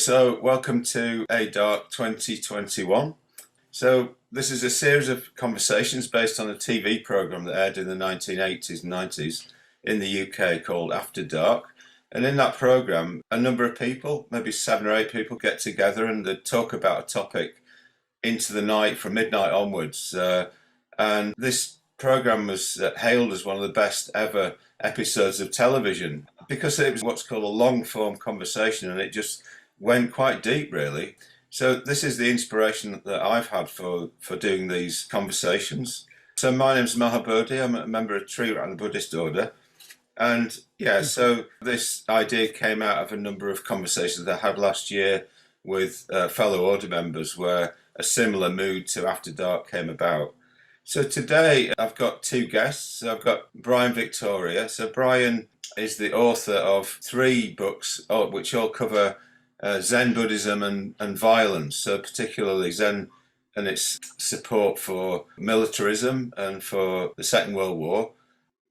so welcome to ADARC 2021. So this is a series of conversations based on a TV program that aired in the 1980s and 90s in the UK called After Dark. And in that program, a number of people, maybe 7 or 8 people, get together and they talk about a topic into the night from midnight onwards. And this program was hailed as one of the best ever episodes of television because it was what's called a long form conversation, and it just went quite deep, really. So this is the inspiration that I've had for doing these conversations. So my name's Mahabodhi. I'm a member of Prewar and the Buddhist order. And yeah, so this idea came out of a number of conversations that I had last year with fellow order members where a similar mood to After Dark came about. So today I've got 2 guests. I've got Brian Victoria. So Brian is the author of 3 books, which all cover Zen Buddhism and violence. So particularly Zen and its support for militarism and for the Second World War.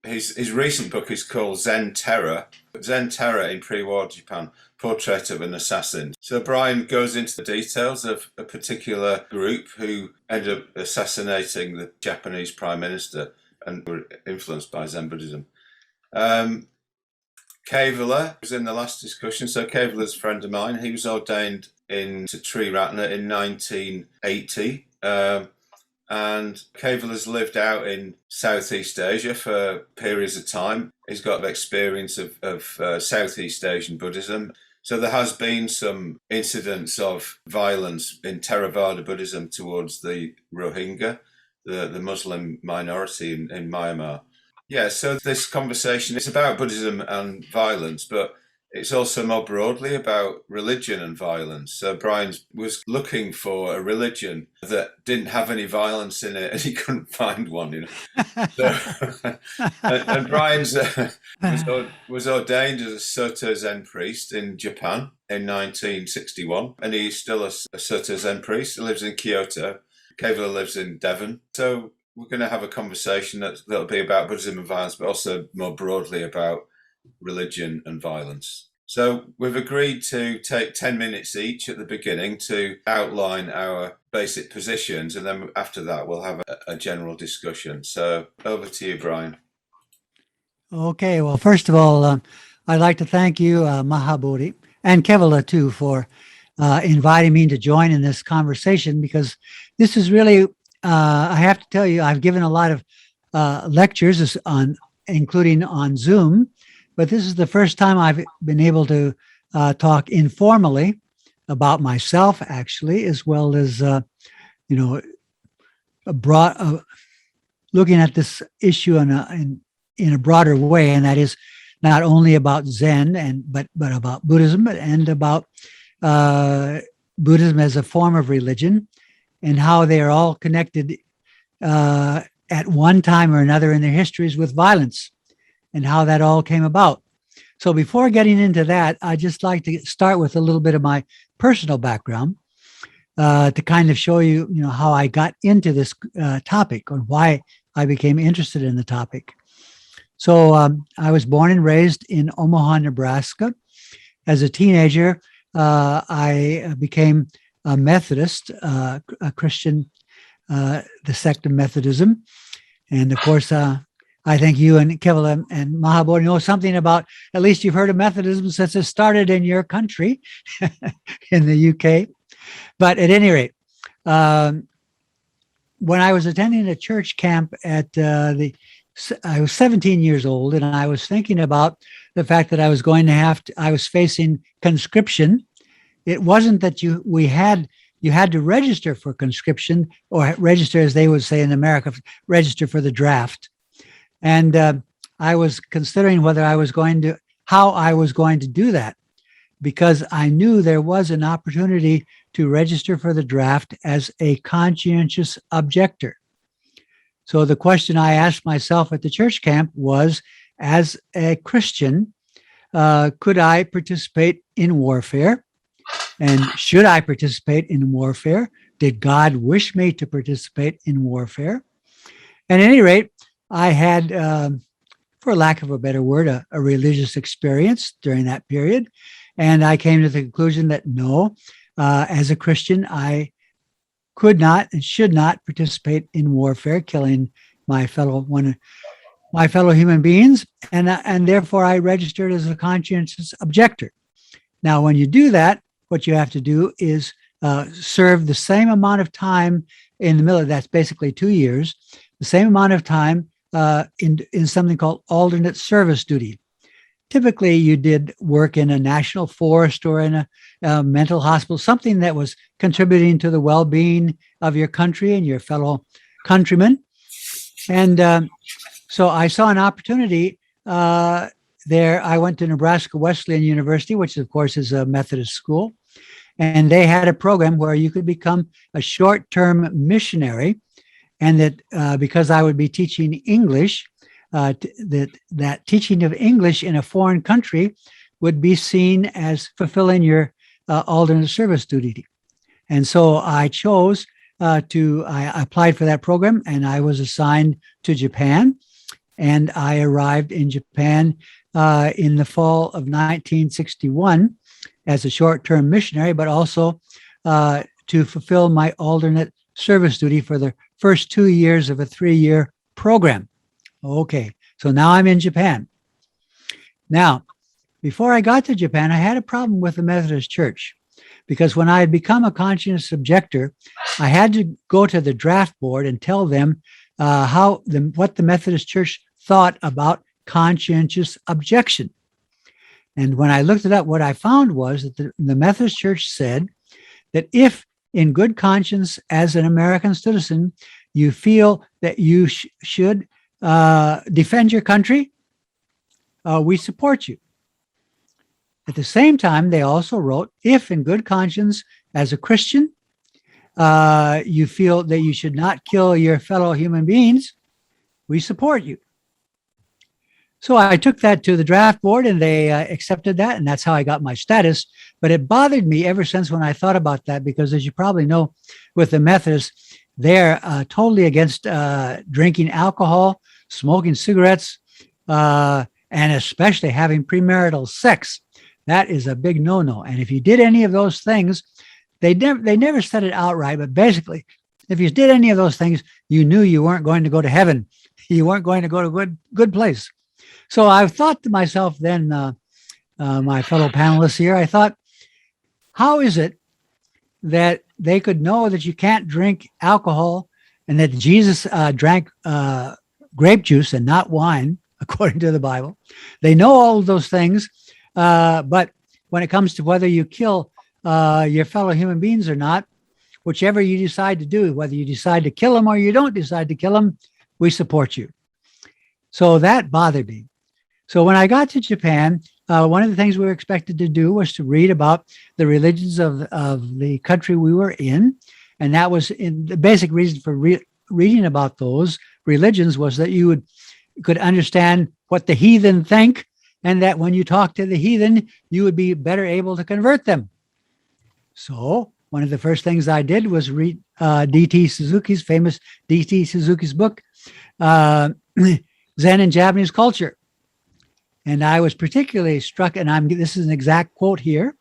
His recent book is called Zen Terror. Zen Terror in Prewar Japan, Portrait of an Assassin. So Brian goes into the details of a particular group who ended up assassinating the Japanese Prime Minister and were influenced by Zen Buddhism. Kevala was in the last discussion. So Kevala's a friend of mine. He was ordained into Threefold in 1980. And Kevala's lived out in Southeast Asia for periods of time. He's got experience of Southeast Asian Buddhism. So there has been some incidents of violence in Theravada Buddhism towards the Rohingya, the Muslim minority in Myanmar. Yeah, so this conversation is about Buddhism and violence, but it's also more broadly about religion and violence. So Brian was looking for a religion that didn't have any violence in it, and he couldn't find one. So, and Brian's was ordained as a Soto Zen priest in Japan in 1961, and he's still a Soto Zen priest. He lives in Kyoto. Kevala lives in Devon. So we're going to have a conversation that'll be about Buddhism and violence, but also more broadly about religion and violence. So we've agreed to take 10 minutes each at the beginning to outline our basic positions, and then after that we'll have a general discussion. So over to you, Brian. Okay, well, first of all, I'd like to thank you, Mahabodhi, and Kevala too, for inviting me to join in this conversation, because this is really, I have to tell you, I've given a lot of lectures including on Zoom, but this is the first time I've been able to talk informally about myself, actually, as well as, looking at this issue in a broader way, and that is not only about Zen but about Buddhism and about Buddhism as a form of religion, and how they are all connected at one time or another in their histories with violence, and how that all came about. So before getting into that, I'd just like to start with a little bit of my personal background to kind of show you, how I got into this topic, or why I became interested in the topic. So I was born and raised in Omaha, Nebraska. As a teenager, I became a Methodist, a Christian, the sect of Methodism. And of course, I think you and Kevala and Mahabodhi know something about, at least you've heard of Methodism since it started in your country, in the UK. But at any rate, when I was attending a church camp I was 17 years old, and I was thinking about the fact that I was going to I was facing conscription. It wasn't that you had to register for conscription, or register, as they would say in America, register for the draft. And I was considering how I was going to do that, because I knew there was an opportunity to register for the draft as a conscientious objector. So the question I asked myself at the church camp was, as a Christian, could I participate in warfare? And should I participate in warfare? Did God wish me to participate in warfare? At any rate, I had, for lack of a better word, a religious experience during that period. And I came to the conclusion that no, as a Christian, I could not and should not participate in warfare, killing my fellow human beings, and therefore I registered as a conscientious objector. Now, when you do that, what you have to do is serve the same amount of time in the military. That's basically 2 years, the same amount of time in something called alternate service duty. Typically, you did work in a national forest or in a mental hospital, something that was contributing to the well-being of your country and your fellow countrymen. And so I saw an opportunity there. I went to Nebraska Wesleyan University, which of course is a Methodist school, and they had a program where you could become a short-term missionary, and that because I would be teaching English, that teaching of English in a foreign country would be seen as fulfilling your alternate service duty. And so I chose I applied for that program, and I was assigned to Japan. And I arrived in Japan in the fall of 1961 as a short-term missionary, but also to fulfill my alternate service duty for the first 2 years of a 3-year program. Okay, so now I'm in Japan. Now, before I got to Japan, I had a problem with the Methodist Church, because when I had become a conscientious objector, I had to go to the draft board and tell them what the Methodist Church thought about conscientious objection. And when I looked it up, what I found was that the Methodist Church said that if in good conscience as an American citizen, you feel that you should defend your country, we support you. At the same time, they also wrote, if in good conscience as a Christian, you feel that you should not kill your fellow human beings, we support you. So I took that to the draft board, and they accepted that, and that's how I got my status. But it bothered me ever since when I thought about that, because as you probably know, with the Methodists, they're totally against drinking alcohol, smoking cigarettes, and especially having premarital sex. That is a big no-no. And if you did any of those things, they never said it outright, but basically, if you did any of those things, you knew you weren't going to go to heaven. You weren't going to go to a good place. So I thought to myself then, my fellow panelists here, I thought, how is it that they could know that you can't drink alcohol and that Jesus drank grape juice and not wine, according to the Bible? They know all of those things, but when it comes to whether you kill your fellow human beings or not, whichever you decide to do, whether you decide to kill them or you don't decide to kill them, we support you. So that bothered me. So when I got to Japan, one of the things we were expected to do was to read about the religions of the country we were in. And that was the basic reason for reading about those religions was that you could understand what the heathen think, and that when you talk to the heathen, you would be better able to convert them. So one of the first things I did was read D.T. Suzuki's famous D.T. Suzuki's book, Zen and Japanese Culture. And I was particularly struck, and this is an exact quote here.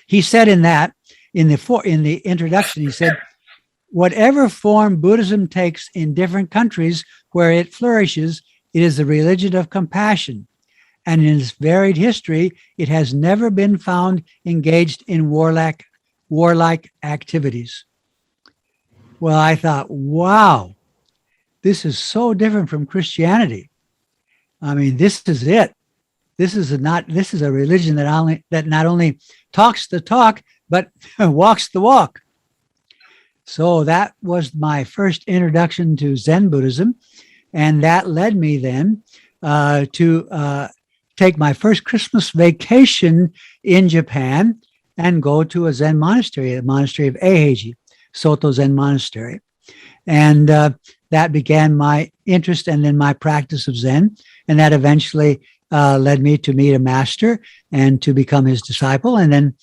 He said in the introduction, he said, whatever form Buddhism takes in different countries where it flourishes, it is the religion of compassion. And in its varied history, it has never been found engaged in warlike activities. Well, I thought, wow, this is so different from Christianity. I mean, this is it. This is a religion that not only talks the talk, but walks the walk. So that was my first introduction to Zen Buddhism. And that led me then to take my first Christmas vacation in Japan and go to a Zen monastery, the monastery of Eiheiji, Soto Zen monastery. And that began my interest and then my practice of Zen. And that eventually led me to meet a master and to become his disciple. And then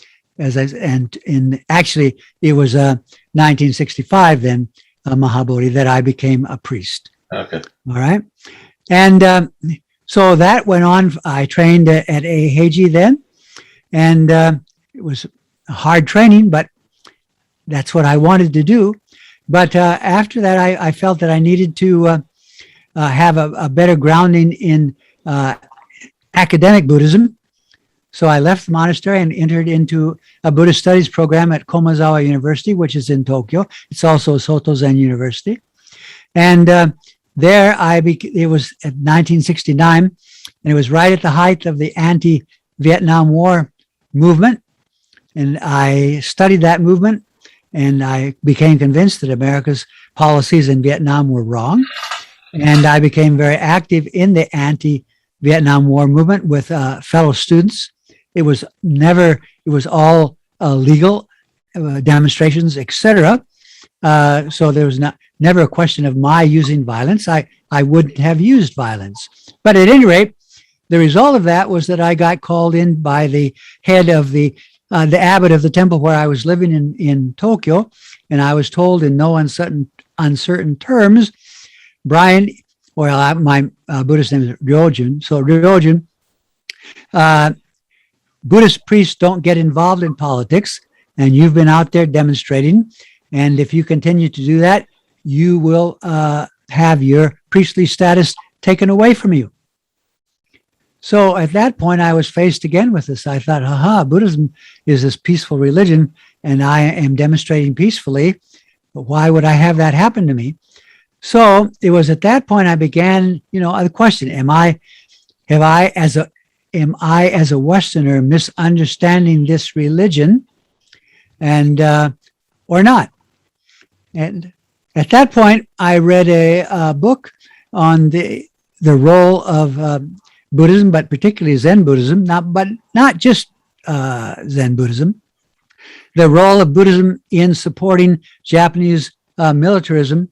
actually it was 1965 then, Mahabodhi, that I became a priest. Okay. All right. And so that went on. I trained at Eiheiji then. And it was hard training, but that's what I wanted to do. But after that, I felt that I needed to have a better grounding in academic Buddhism. So I left the monastery and entered into a Buddhist Studies program at Komazawa University, which is in Tokyo. It's also Soto Zen University. And there it was at 1969, and it was right at the height of the anti-Vietnam War movement. And I studied that movement, and I became convinced that America's policies in Vietnam were wrong. And I became very active in the anti-Vietnam War movement with fellow students. It was all legal demonstrations, etc. So there was never a question of my using violence. I wouldn't have used violence. But at any rate, the result of that was that I got called in by the head of the abbot of the temple where I was living in Tokyo, and I was told in no uncertain terms, Brian, my Buddhist name is Ryojun. So Ryojun, Buddhist priests don't get involved in politics, and you've been out there demonstrating. And if you continue to do that, you will have your priestly status taken away from you. So at that point, I was faced again with this. I thought, Buddhism is this peaceful religion, and I am demonstrating peacefully. But why would I have that happen to me? So it was at that point I began, the question: Am I as a Westerner misunderstanding this religion, and or not? And at that point, I read a book on the role of Buddhism, but particularly Zen Buddhism, not just Zen Buddhism, the role of Buddhism in supporting Japanese militarism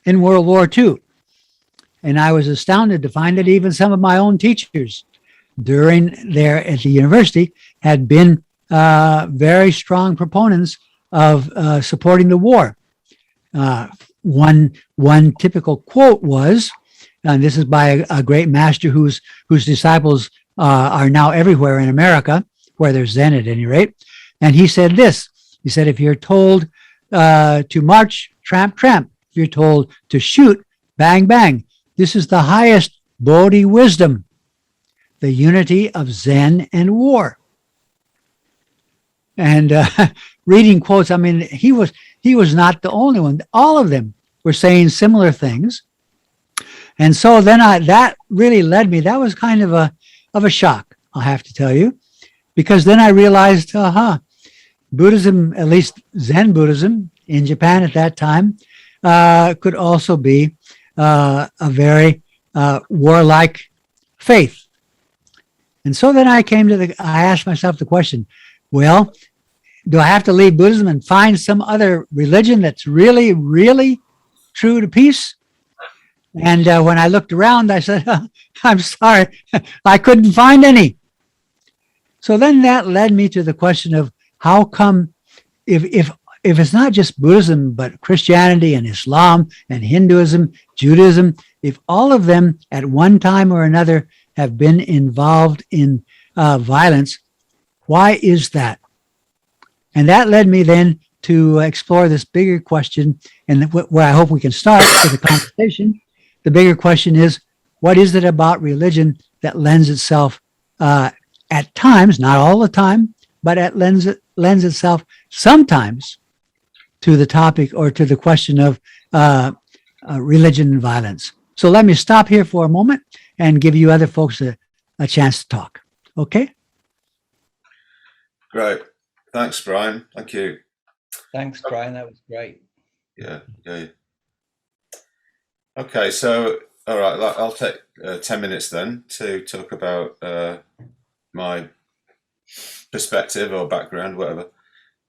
in World War II. And I was astounded to find that even some of my own teachers during there at the university had been very strong proponents of supporting the war. One typical quote was, and this is by a great master whose disciples are now everywhere in America, where there's Zen at any rate. And he said this. He said, if you're told to march, tramp, tramp. If you're told to shoot, bang, bang. This is the highest Bodhi wisdom, the unity of Zen and war. And reading quotes, he was not the only one. All of them were saying similar things. And so then that really led me. That was kind of a shock, I'll have to tell you, because then I realized, Buddhism, at least Zen Buddhism in Japan at that time, could also be a very warlike faith. And so then I asked myself the question, well, do I have to leave Buddhism and find some other religion that's really, really true to peace? And when I looked around, I said, I'm sorry, I couldn't find any. So then that led me to the question of how come, if it's not just Buddhism, but Christianity and Islam and Hinduism, Judaism, if all of them at one time or another have been involved in violence, why is that? And that led me then to explore this bigger question, and where I hope we can start with the conversation. The bigger question is, what is it about religion that lends itself at times, not all the time, but it lends itself sometimes to the topic or to the question of religion and violence. So let me stop here for a moment and give you other folks a chance to talk. Okay? Great. Thanks, Brian. Thank you. Thanks, Brian. That was great. Yeah. Okay, so, all right, I'll take 10 minutes then to talk about my perspective or background, whatever.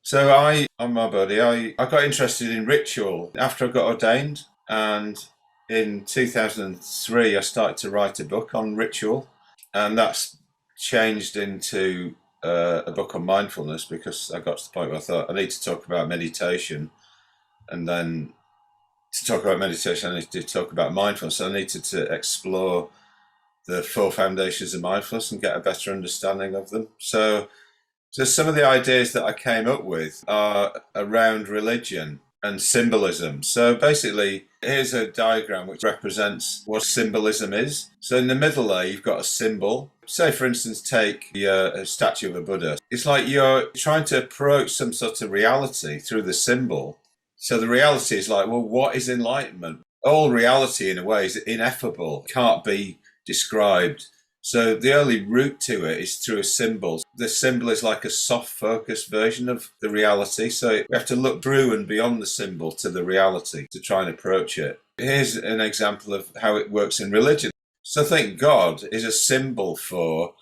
So I'm Mahabodhi. I got interested in ritual after I got ordained, and in 2003 I started to write a book on ritual, and that's changed into a book on mindfulness, because I got to the point where I thought I need to talk about meditation, and then to talk about meditation I need to talk about mindfulness. So I needed to explore the Four Foundations of Mindfulness and get a better understanding of them. So So some of the ideas that I came up with are around religion and symbolism. So basically, here's a diagram which represents what symbolism is. So in the middle there, you've got a symbol. Say, for instance, take a statue of a Buddha. It's like you're trying to approach some sort of reality through the symbol. So the reality is like, well, what is enlightenment? All reality, in a way, is ineffable, can't be described. So the only route to it is through a symbol. The symbol is like a soft focus version of the reality. So we have to look through and beyond the symbol to the reality to try and approach it. Here's an example of how it works in religion. So I think God is a symbol for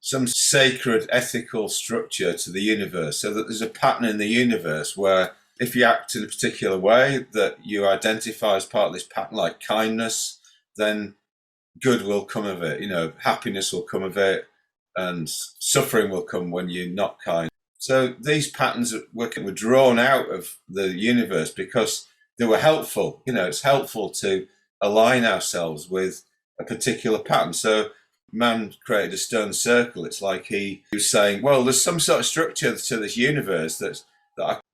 some sacred ethical structure to the universe, so that there's a pattern in the universe where if you act in a particular way that you identify as part of this pattern, like kindness, then good will come of it, happiness will come of it, and suffering will come when you're not kind. So these patterns were drawn out of the universe because they were helpful. It's helpful to align ourselves with a particular pattern. So man created a stone circle. It's like he was saying, well, there's some sort of structure to this universe that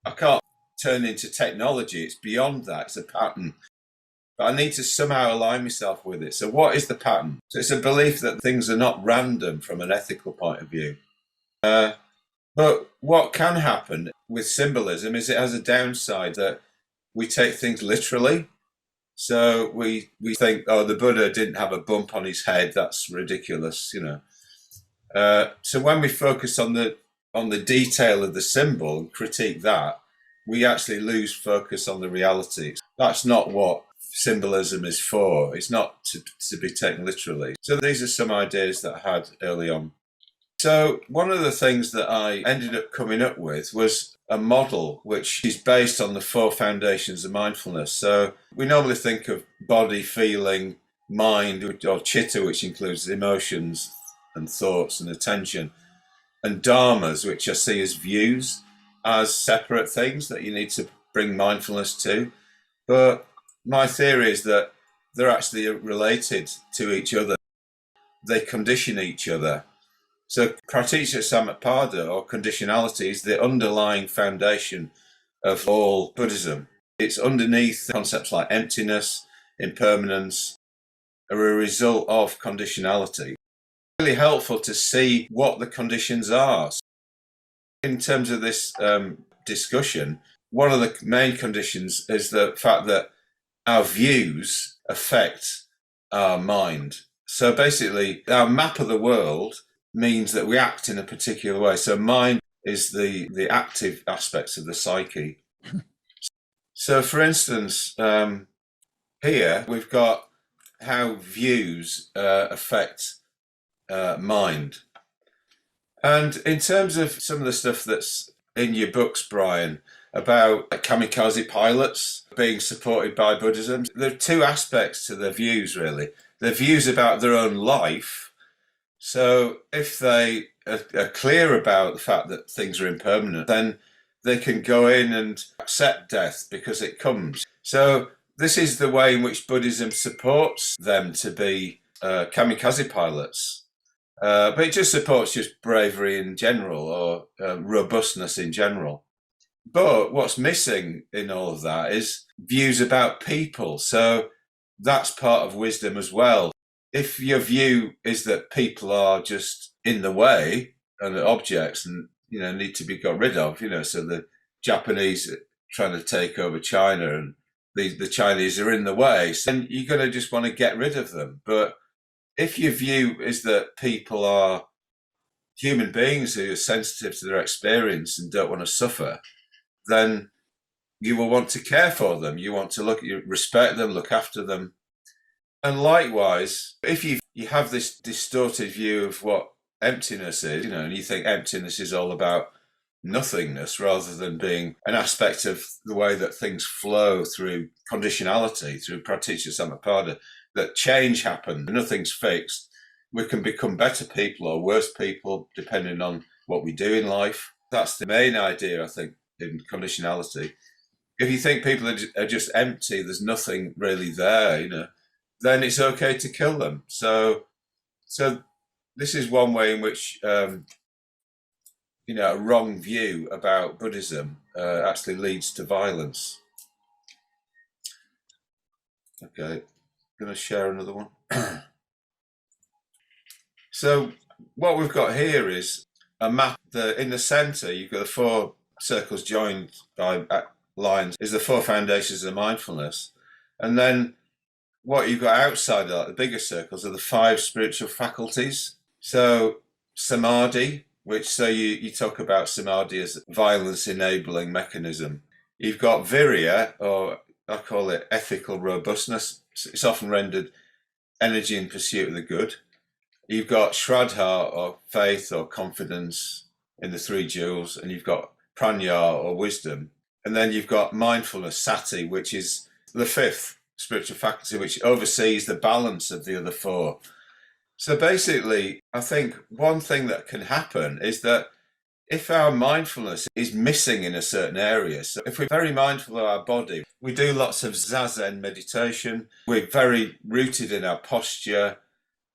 I can't turn into technology. It's beyond that. It's a pattern. But I need to somehow align myself with it. So what is the pattern? So it's a belief that things are not random from an ethical point of view. But what can happen with symbolism is it has a downside that we take things literally. So we think, oh, the Buddha didn't have a bump on his head. That's ridiculous, So when we focus on the detail of the symbol and critique that, we actually lose focus on the reality. That's not what symbolism is for. It's not to be taken literally. So these are some ideas that I had early on. So one of the things that I ended up coming up with was a model which is based on the Four Foundations of Mindfulness. So we normally think of body, feeling, mind, or chitta, which includes emotions and thoughts and attention, and dharmas, which I see as views, as separate things that you need to bring mindfulness to. But my theory is that they're actually related to each other. They condition each other. So praticca samutpada, or conditionality, is the underlying foundation of all Buddhism. It's underneath concepts like emptiness, impermanence, are a result of conditionality. It's really helpful to see what the conditions are. In terms of this discussion, one of the main conditions is the fact that our views affect our mind. So basically, our map of the world means that we act in a particular way. So mind is the active aspects of the psyche. So for instance, here we've got how views affect mind. And in terms of some of the stuff that's in your books, Brian, about kamikaze pilots being supported by Buddhism, there are two aspects to their views, really. Their views about their own life. So if they are clear about the fact that things are impermanent, then they can go in and accept death because it comes. So this is the way in which Buddhism supports them to be kamikaze pilots. But it just supports just bravery in general, or robustness in general. But what's missing in all of that is views about people. So that's part of wisdom as well. If your view is that people are just in the way and objects and need to be got rid of, so the Japanese are trying to take over China and the Chinese are in the way, so then you're going to just want to get rid of them. But if your view is that people are human beings who are sensitive to their experience and don't want to suffer, then you will want to care for them. You want to respect them, look after them. And likewise, if you have this distorted view of what emptiness is, and you think emptiness is all about nothingness rather than being an aspect of the way that things flow through conditionality, through praticca samutpada, that change happens, nothing's fixed. We can become better people or worse people depending on what we do in life. That's the main idea, I think, in conditionality. If you think people are just empty, there's nothing really there, then it's okay to kill them. So this is one way in which a wrong view about Buddhism actually leads to violence. Okay, going to share another one. So what we've got here is a map. In the center, you've got the four circles joined by lines, is the Four Foundations of Mindfulness. And then what you've got outside of that, the bigger circles, are the five spiritual faculties. So samadhi, you talk about samadhi as a violence enabling mechanism. You've got virya, or I call it ethical robustness. It's often rendered energy in pursuit of the good. You've got shraddha, or faith or confidence in the three jewels, and you've got prajna, or wisdom. And then you've got mindfulness, sati, which is the fifth spiritual faculty, which oversees the balance of the other four. So basically, I think one thing that can happen is that if our mindfulness is missing in a certain area, so if we're very mindful of our body, we do lots of zazen meditation, we're very rooted in our posture,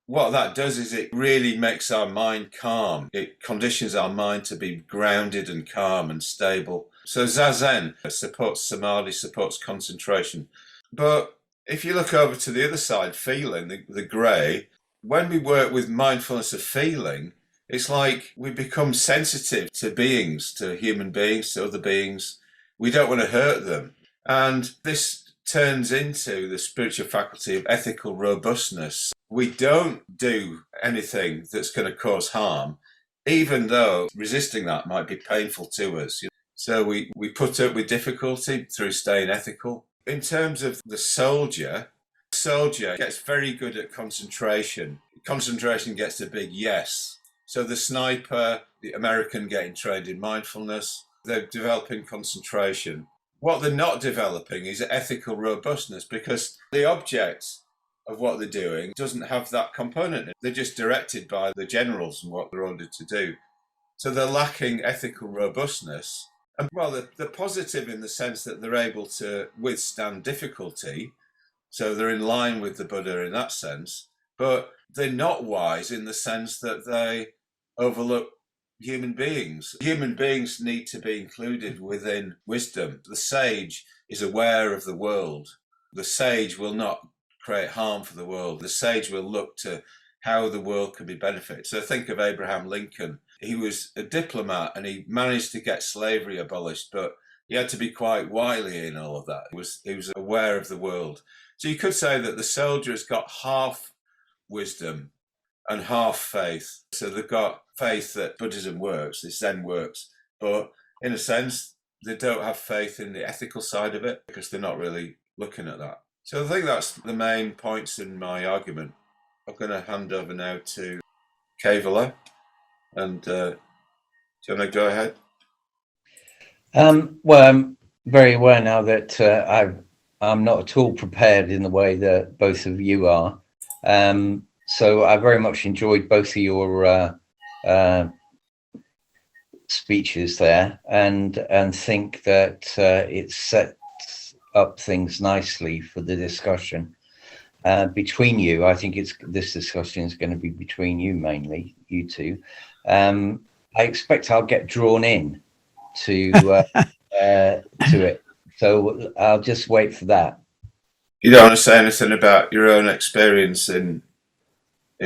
what that does is it really makes our mind calm. It conditions our mind to be grounded and calm and stable. So zazen supports samadhi, supports concentration. But if you look over to the other side, feeling, the grey, when we work with mindfulness of feeling, it's like we become sensitive to beings, to human beings, to other beings. We don't want to hurt them. And this turns into the spiritual faculty of ethical robustness. We don't do anything that's going to cause harm, even though resisting that might be painful to us. So we put up with difficulty through staying ethical. In terms of the soldier gets very good at concentration. Concentration gets a big yes. So the sniper, the American getting trained in mindfulness, they're developing concentration. What they're not developing is ethical robustness, because the object of what they're doing doesn't have that component. They're just directed by the generals and what they're ordered to do. So they're lacking ethical robustness. And well, they're positive in the sense that they're able to withstand difficulty. So they're in line with the Buddha in that sense. But they're not wise in the sense that they overlook human beings. Human beings need to be included within wisdom. The sage is aware of the world. The sage will not create harm for the world. The sage will look to how the world can be benefited. So think of Abraham Lincoln. He was a diplomat and he managed to get slavery abolished, but he had to be quite wily in all of that. He was aware of the world. So you could say that the soldier has got half wisdom and half faith. So they've got faith that Buddhism works, this Zen works, but in a sense, they don't have faith in the ethical side of it because they're not really looking at that. So I think that's the main points in my argument. I'm going to hand over now to Kevala, and do you want to go ahead? Well, I'm very aware now that I'm not at all prepared in the way that both of you are. So I very much enjoyed both of your speeches there, and think that it sets up things nicely for the discussion between you. I think this discussion is going to be between you mainly, you two. I expect I'll get drawn in to it, so I'll just wait for that. You don't want to say anything about your own experience in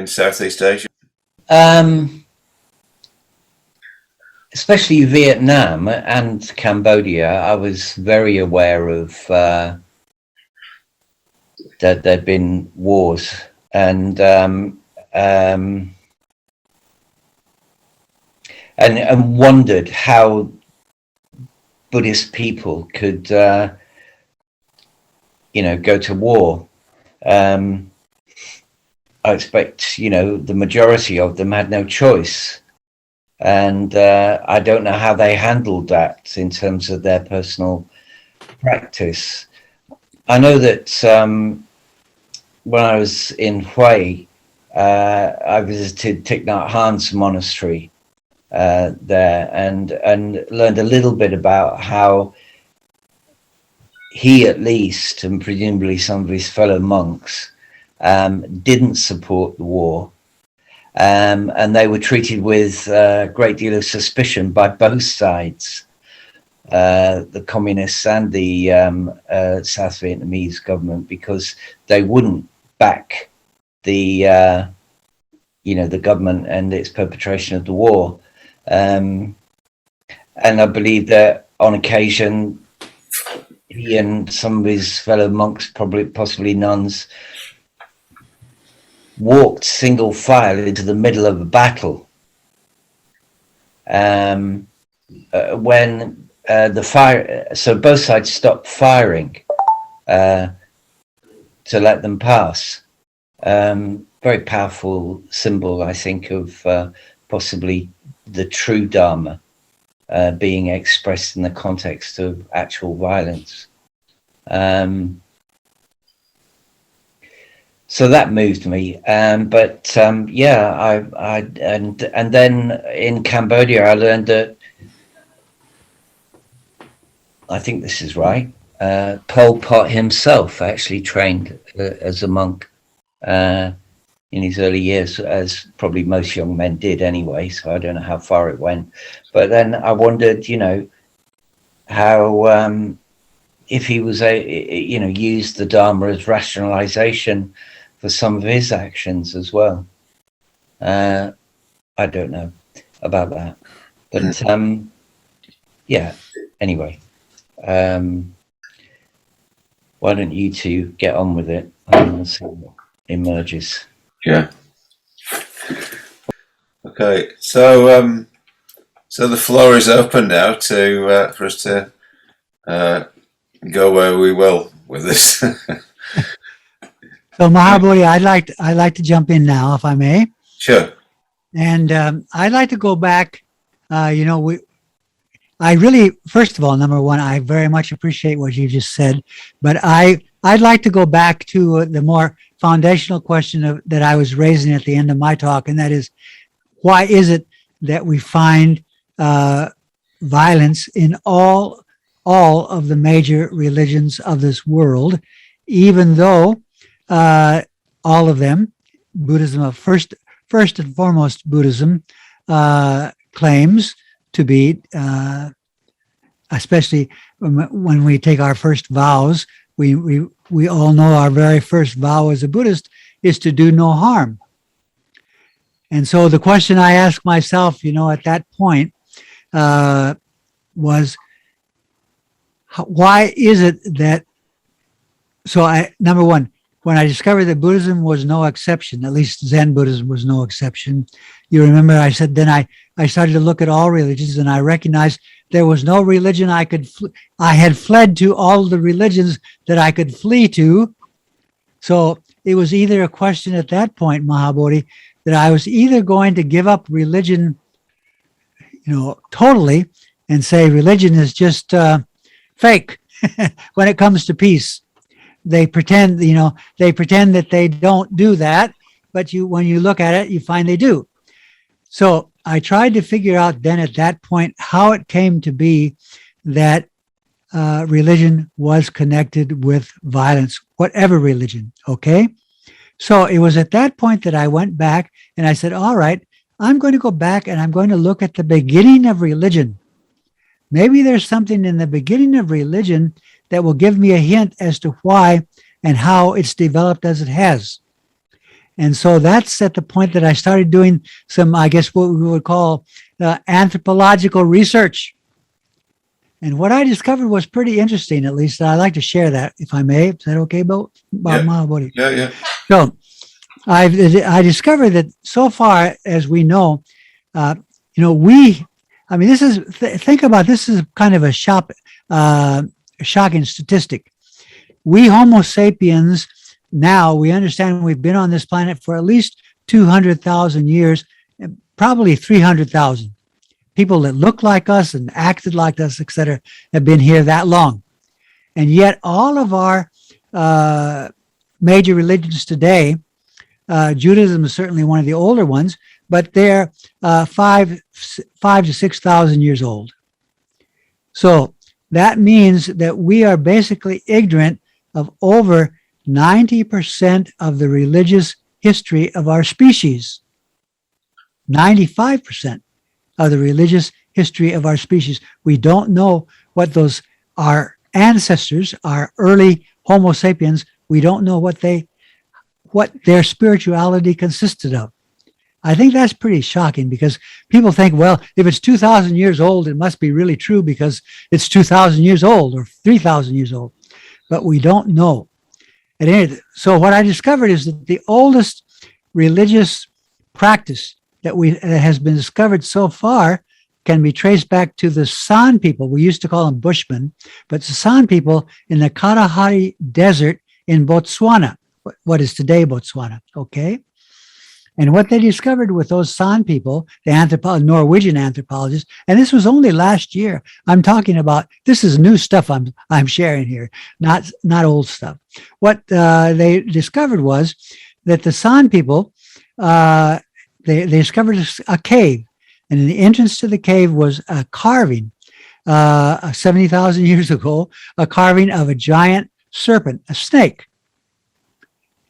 Southeast Asia? Especially Vietnam and Cambodia, I was very aware of that there'd been wars, and wondered how Buddhist people could, go to war. I expect, the majority of them had no choice. And I don't know how they handled that in terms of their personal practice. I know that when I was in Hue, I visited Thich Nhat Hanh's monastery there, and learned a little bit about how he, at least, and presumably some of his fellow monks, didn't support the war, and they were treated with a great deal of suspicion by both sides, the communists and the South Vietnamese government, because they wouldn't back the the government and its perpetration of the war. And I believe that on occasion, he and some of his fellow monks, possibly nuns, walked single file into the middle of a battle when the fire. So both sides stopped firing to let them pass. Very powerful symbol, I think, of possibly the true Dharma being expressed in the context of actual violence. So that moved me, but yeah, and then in Cambodia, I learned that, I think this is right, Pol Pot himself actually trained as a monk in his early years, as probably most young men did anyway. So I don't know how far it went, but then I wondered, how if he was used the Dharma as rationalization for some of his actions as well. I don't know about that, but yeah. Anyway, why don't you two get on with it, and we'll see what emerges. Yeah. Okay. So the floor is open now for us to go where we will with this. So Mahabodhi, I'd like to jump in now, if I may. Sure. And I'd like to go back. I really, first of all, number one, I very much appreciate what you just said, but I'd like to go back to the more foundational question that I was raising at the end of my talk, and that is, why is it that we find violence in all of the major religions of this world, even though all of them, Buddhism, first and foremost, Buddhism claims to be, especially when we take our first vows, we all know our very first vow as a Buddhist is to do no harm. And so the question I asked myself, at that point, was, why is it that? So number one, when I discovered that Buddhism was no exception, at least Zen Buddhism was no exception, you remember I said, then I started to look at all religions, and I recognized there was no religion I had fled to all the religions that I could flee to. So it was either a question at that point, Mahabodhi, that I was either going to give up religion, totally, and say religion is just fake when it comes to peace. They pretend, that they don't do that, but when you look at it, you find they do. So I tried to figure out then at that point how it came to be that religion was connected with violence, whatever religion, okay? So it was at that point that I went back and I said, all right, I'm going to go back and I'm going to look at the beginning of religion. Maybe there's something in the beginning of religion that will give me a hint as to why and how it's developed as it has. And so that's at the point that I started doing some, I guess, what we would call anthropological research. And what I discovered was pretty interesting, at least. I'd like to share that, if I may. Is that okay, Bob Mahabodhi? Yeah. So I discovered that so far as we know, think about this is kind of a shocking statistic. We Homo sapiens, now we understand we've been on this planet for at least 200,000 years, probably 300,000. People that look like us and acted like us, etc., have been here that long. And yet all of our major religions today, Judaism is certainly one of the older ones, but they're 5 to 6,000 years old. So that means that we are basically ignorant of over 90% of the religious history of our species. 95% of the religious history of our species. We don't know what our ancestors, our early Homo sapiens, we don't know what their spirituality consisted of. I think that's pretty shocking, because people think, well, if it's 2,000 years old, it must be really true because it's 2,000 years old or 3,000 years old. But we don't know. So what I discovered is that the oldest religious practice that has been discovered so far can be traced back to the San people. We used to call them Bushmen, but the San people in the Kalahari Desert in Botswana, what is today Botswana, okay? And what they discovered with those San people, the Norwegian anthropologists, and this was only last year. I'm talking about, this is new stuff I'm sharing here, not old stuff. What they discovered was that the San people, they discovered a cave, and in the entrance to the cave was a carving, 70,000 years ago, a carving of a giant serpent, a snake.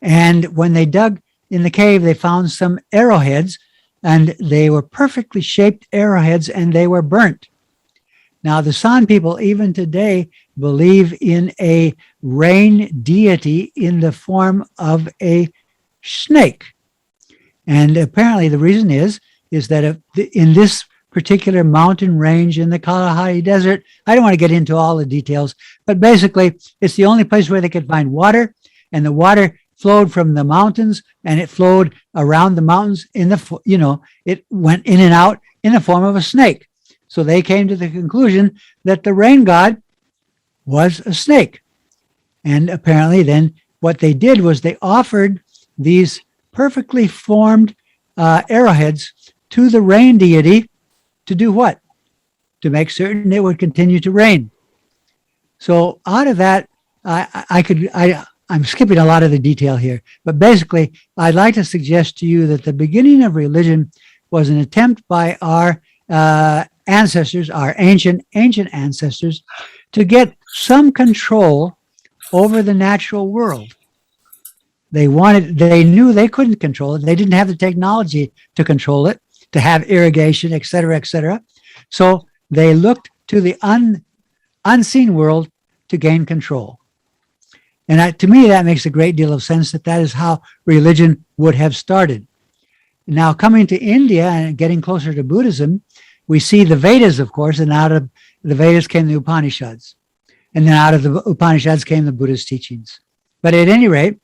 And when they dug in the cave, they found some arrowheads, and they were perfectly shaped arrowheads, and they were burnt. Now, the San people, even today, believe in a rain deity in the form of a snake. And apparently the reason is that in this particular mountain range in the Kalahari Desert, I don't want to get into all the details, but basically it's the only place where they could find water, and the water flowed from the mountains, and it flowed around the mountains it went in and out in the form of a snake. So they came to the conclusion that the rain god was a snake. And apparently then what they did was they offered these perfectly formed arrowheads to the rain deity to do what? To make certain it would continue to rain. So out of that, I'm skipping a lot of the detail here, but basically, I'd like to suggest to you that the beginning of religion was an attempt by our ancestors, our ancient ancestors, to get some control over the natural world. They knew they couldn't control it. They didn't have the technology to control it, to have irrigation, et cetera, et cetera. So they looked to the unseen world to gain control. And to me, that makes a great deal of sense, that is how religion would have started. Now, coming to India and getting closer to Buddhism, we see the Vedas, of course, and out of the Vedas came the Upanishads. And then out of the Upanishads came the Buddhist teachings. But at any rate,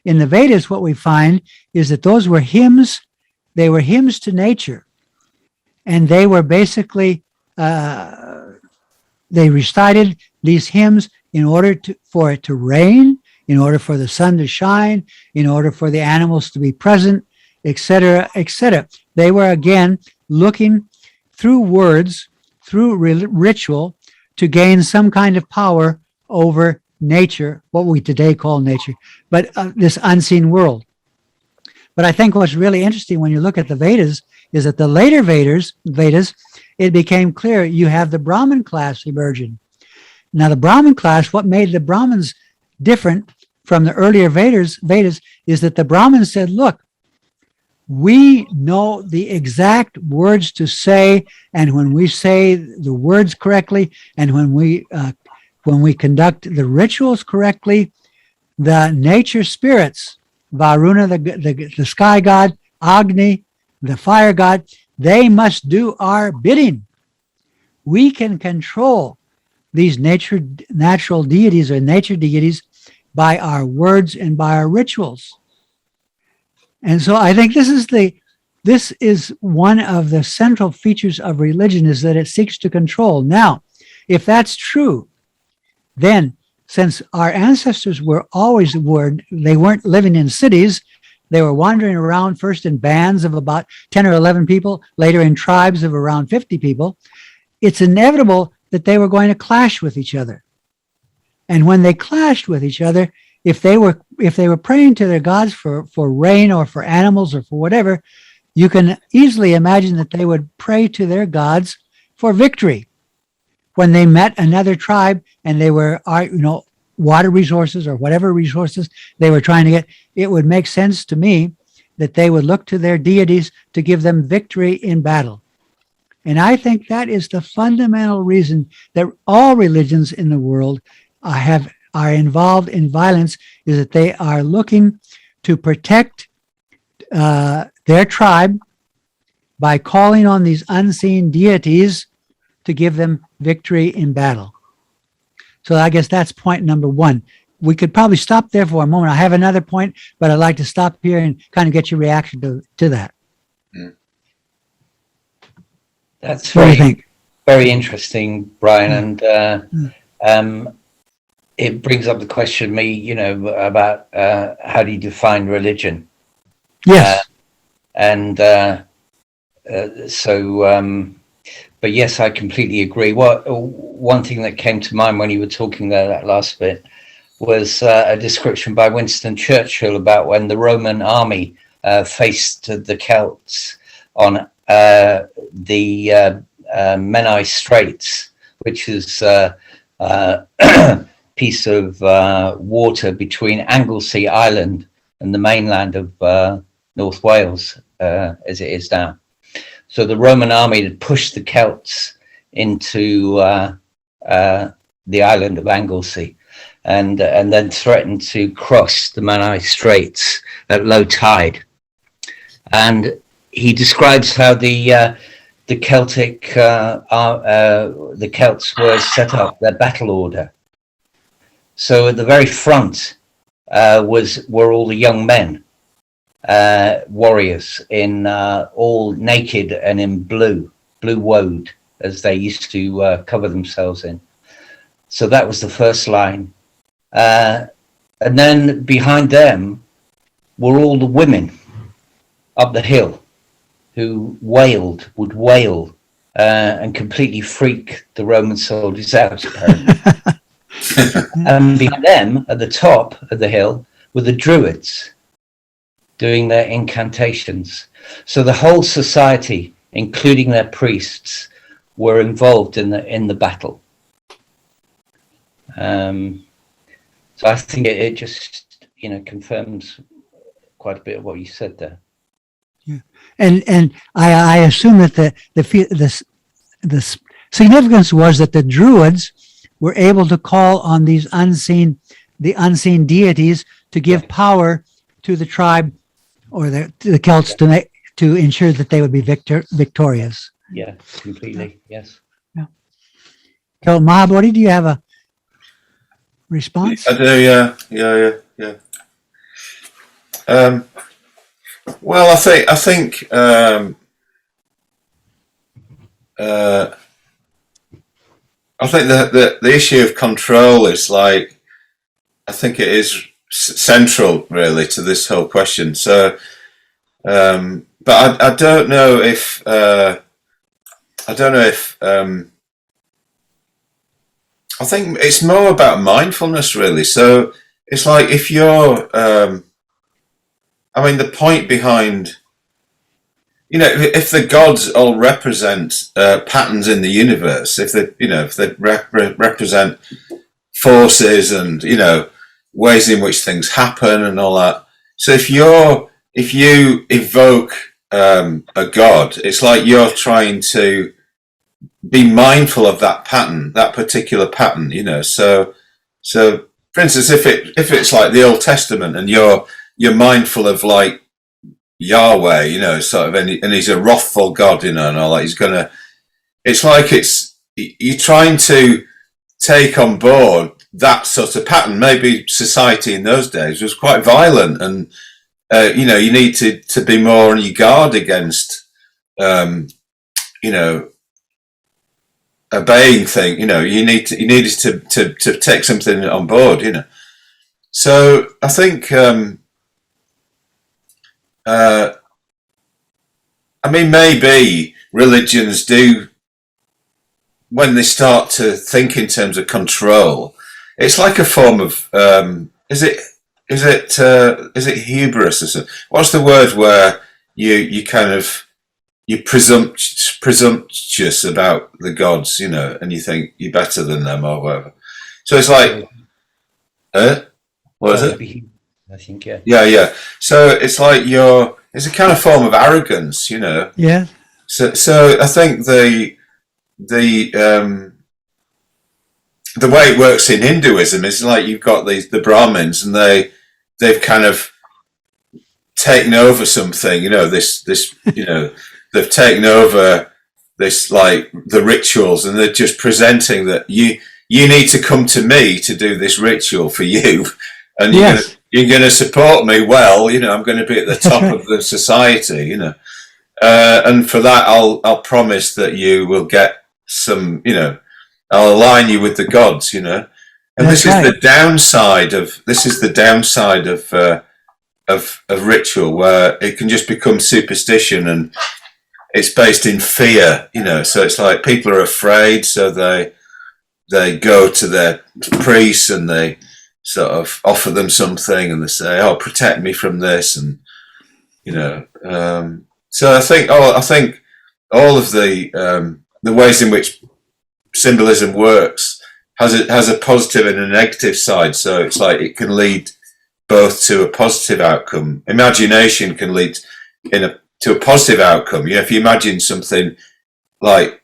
in the Vedas, what we find is that those were hymns. They were hymns to nature. And they were basically, they recited these hymns in order for it to rain, in order for the sun to shine, in order for the animals to be present, etc., etc. They were, again, looking through words, through ritual, to gain some kind of power over nature, what we today call nature, but this unseen world. But I think what's really interesting when you look at the Vedas is that the later Vedas, it became clear you have the Brahmin class emerging. Now, the Brahmin class, what made the Brahmins different from the earlier Vedas is that the Brahmins said, look, we know the exact words to say, and when we say the words correctly, and when we conduct the rituals correctly, the nature spirits, Varuna, the sky god, Agni, the fire god, they must do our bidding. We can control these natural deities or nature deities by our words and by our rituals. And so I think this is one of the central features of religion, is that it seeks to control. Now, if that's true, then since our ancestors they weren't living in cities, they were wandering around first in bands of about 10 or 11 people, later in tribes of around 50 people, it's inevitable that they were going to clash with each other. And when they clashed with each other, if they were praying to their gods for rain or for animals or for whatever, you can easily imagine that they would pray to their gods for victory. When they met another tribe and they were, water resources or whatever resources they were trying to get, it would make sense to me that they would look to their deities to give them victory in battle. And I think that is the fundamental reason that all religions in the world are involved in violence, is that they are looking to protect their tribe by calling on these unseen deities to give them victory in battle. So I guess that's point number one. We could probably stop there for a moment. I have another point, but I'd like to stop here and kind of get your reaction to that. That's What do you very, think? very interesting, Brian. And it brings up the question to me, about how do you define religion? Yes. But yes, I completely agree. One thing that came to mind when you were talking there, that last bit, was a description by Winston Churchill about when the Roman army faced the Celts on the Menai Straits, which is a piece of water between Anglesey Island and the mainland of North Wales, as it is now. So the Roman army had pushed the Celts into the island of Anglesey, and then threatened to cross the Menai Straits at low tide. And he describes how the Celtic the Celts were set up their battle order. So at the very front were all the young men, warriors in all naked and in blue woad, as they used to cover themselves in. So that was the first line. And then behind them were all the women up the hill who would wail and completely freak the Roman soldiers out, apparently. And behind them, at the top of the hill, were the Druids doing their incantations. So the whole society, including their priests, were involved in the battle. So I think it just confirms quite a bit of what you said there. Yeah, and I assume that the significance was that the Druids were able to call on these unseen deities to give power to the tribe or the Celts to ensure that they would be victorious. Yeah, completely. Yes. Yeah. So Mahabodhi, do you have a response? I do. Yeah. Well, I think that the issue of control is I think it is central really to this whole question. So, but I don't know if I think it's more about mindfulness really. So it's like if you're, the point behind, if the gods all represent patterns in the universe, if they represent forces and ways in which things happen and all that. So if you evoke a god, it's like you're trying to be mindful of that pattern, that particular pattern. So for instance, if it's like the Old Testament and you're mindful of like Yahweh, sort of, and he's a wrathful God, and all that. It's like you're trying to take on board that sort of pattern. Maybe society in those days was quite violent, and you need to be more on your guard against, obeying things. You needed to take something on board. So I think. Maybe religions do, when they start to think in terms of control, it's like a form of is it hubris or something? What's the word where you're presumptuous about the gods, and you think you're better than them or whatever. So it's like, what is it? I think, yeah. Yeah. So it's like it's a kind of form of arrogance, you know. Yeah. So I think the way it works in Hinduism is like you've got the Brahmins, and they've kind of taken over something, you know, this you know, they've taken over this, like the rituals, and they're just presenting that you need to come to me to do this ritual for you, and you're going to support me. Well, you know, I'm going to be at the top of the society, you know, and for that I'll promise that you will get some, you know, I'll align you with the gods, you know, and this is the downside of ritual, where it can just become superstition, and it's based in fear, you know. So it's like people are afraid, so they go to their priests and they sort of offer them something, and they say, "Oh, protect me from this," and you know. So I think all of the ways in which symbolism works has a positive and a negative side. So it's like it can lead both to a positive outcome. Imagination can lead to a positive outcome. You know, if you imagine something like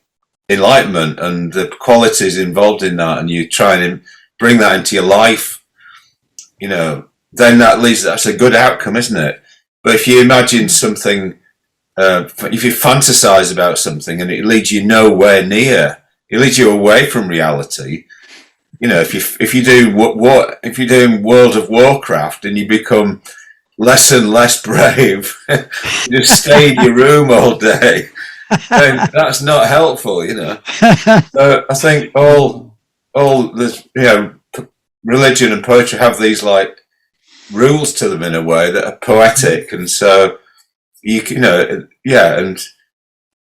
enlightenment and the qualities involved in that, and you try and bring that into your life, you know, then that's a good outcome, isn't it? But if you imagine something, if you fantasize about something and it leads you nowhere near, it leads you away from reality. You know, if you're doing World of Warcraft and you become less and less brave, you just stay in your room all day, then that's not helpful, you know. So I think all this, you know, religion and poetry have these like rules to them in a way that are poetic, and so you know, yeah, and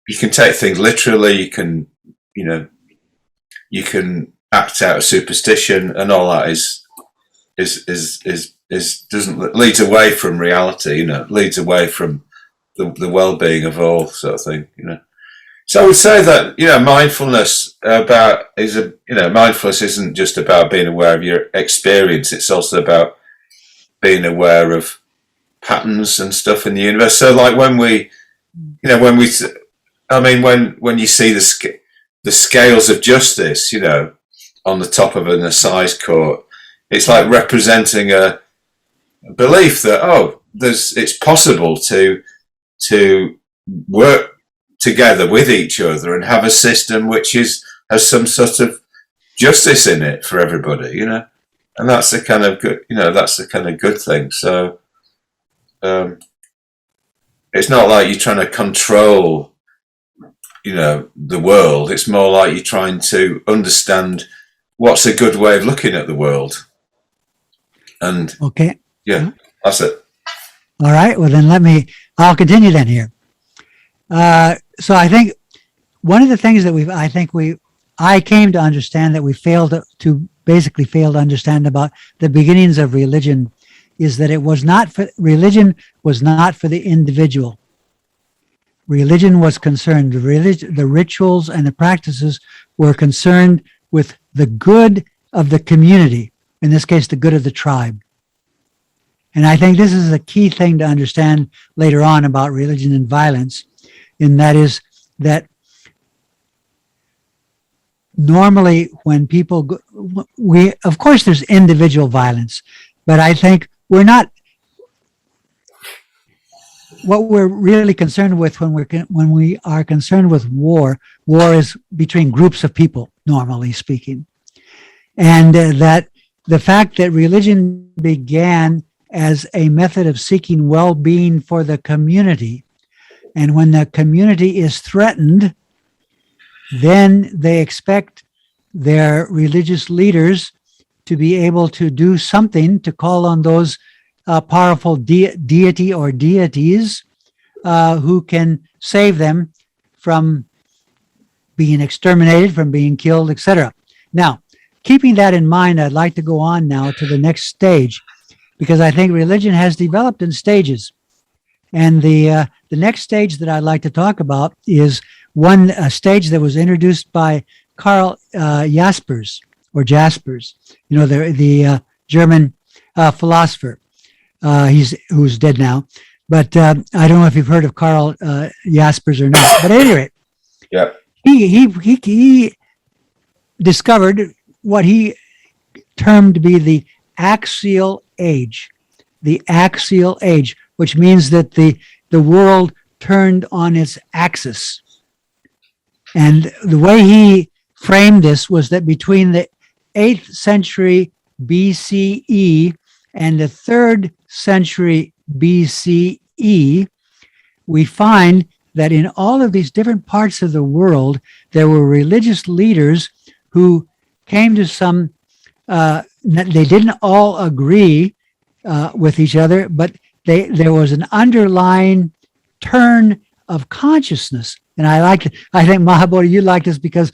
you can take things literally. You can, you know, you can act out of superstition, and all that leads away from reality, you know, leads away from the well-being of all, sort of thing, you know. So I would say that, you know, mindfulness isn't just about being aware of your experience, it's also about being aware of patterns and stuff in the universe. So like when you see the scales of justice, you know, on the top of an assize court, it's like representing a belief that it's possible to work together with each other and have a system which has some sort of justice in it for everybody, you know, and that's the kind of good, you know, that's the kind of good thing. So it's not like you're trying to control, you know, the world. It's more like you're trying to understand what's a good way of looking at the world. And that's it. All right. Well, then I'll continue then here. So I think one of the things that I came to understand that we basically failed to understand about the beginnings of religion is that religion was not for the individual. Religion was concerned, the rituals and the practices were concerned with the good of the community, in this case, the good of the tribe. And I think this is a key thing to understand later on about religion and violence, and that is that normally when people of course there's individual violence, but I think what we're really concerned with when we are concerned with war is between groups of people, normally speaking. And that the fact that religion began as a method of seeking well-being for the community, and when the community is threatened, then they expect their religious leaders to be able to do something to call on those powerful deity or deities who can save them from being exterminated, from being killed, etc. Now, keeping that in mind, I'd like to go on now to the next stage, because I think religion has developed in stages. And the next stage that I'd like to talk about is a stage that was introduced by Karl Jaspers, you know, the German philosopher, who's dead now. But I don't know if you've heard of Karl Jaspers or not. But at any rate, Yeah. he discovered what he termed to be the axial age. The axial age, which means that the world turned on its axis. And the way he framed this was that between the 8th century BCE and the 3rd century BCE, we find that in all of these different parts of the world, there were religious leaders who came to some, they didn't all agree with each other, but there was an underlying turn of consciousness. And I think Mahabodhi, you like this because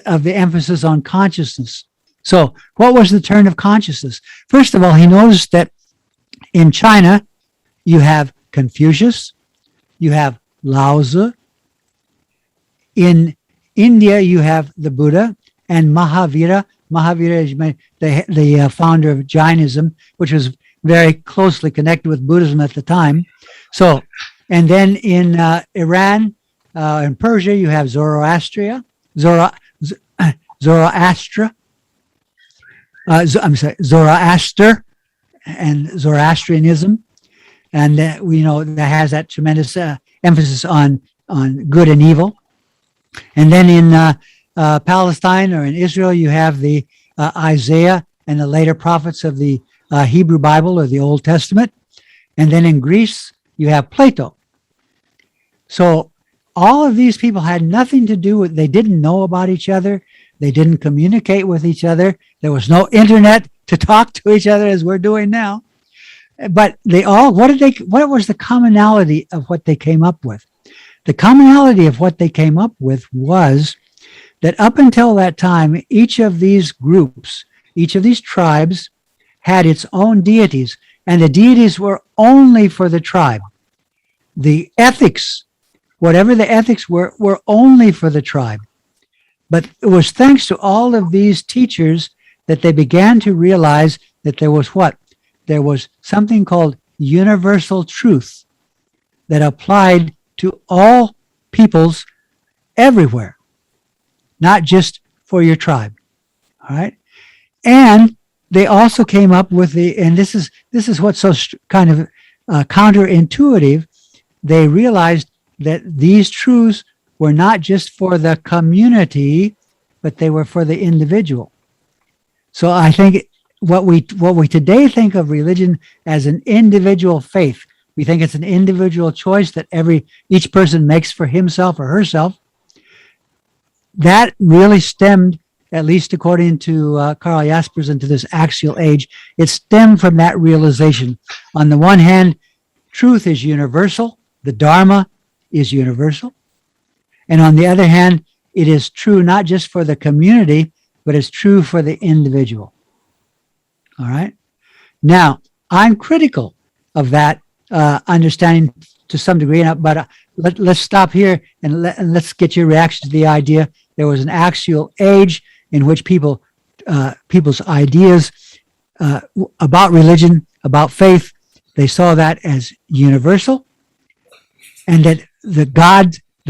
of the emphasis on consciousness. So what was the turn of consciousness? First of all, he noticed that in China, you have Confucius, you have Lao Tzu. In India, you have the Buddha and Mahavira. Mahavira is the founder of Jainism, which was very closely connected with Buddhism at the time. So, and then in Iran and Persia, you have Zoroaster, and Zoroastrianism, and we know that has that tremendous emphasis on good and evil. And then in Palestine or in Israel, you have the Isaiah and the later prophets of the Hebrew Bible or the Old Testament. And then in Greece, you have Plato. So all of these people had nothing to do with, they didn't know about each other. They didn't communicate with each other. There was no internet to talk to each other as we're doing now. But they all, what was the commonality of what they came up with? The commonality of what they came up with was that up until that time, each of these groups, each of these tribes had its own deities, and the deities were only for the tribe. The ethics, whatever the ethics were only for the tribe. But it was thanks to all of these teachers that they began to realize that there was what? There was something called universal truth that applied to all peoples everywhere, not just for your tribe. All right. And they also came up with and this is what's so kind of counterintuitive. They realized that these truths were not just for the community, but they were for the individual. So I think what we today think of religion as an individual faith, we think it's an individual choice that each person makes for himself or herself. That really stemmed, at least according to Karl Jaspers and to this axial age, it stemmed from that realization. On the one hand, truth is universal. The Dharma is universal. And on the other hand, it is true not just for the community, but it's true for the individual. All right. Now, I'm critical of that understanding to some degree, but let's stop here and let's get your reaction to the idea. There was an axial age in which people's ideas about religion, about faith, they saw that as universal, and that the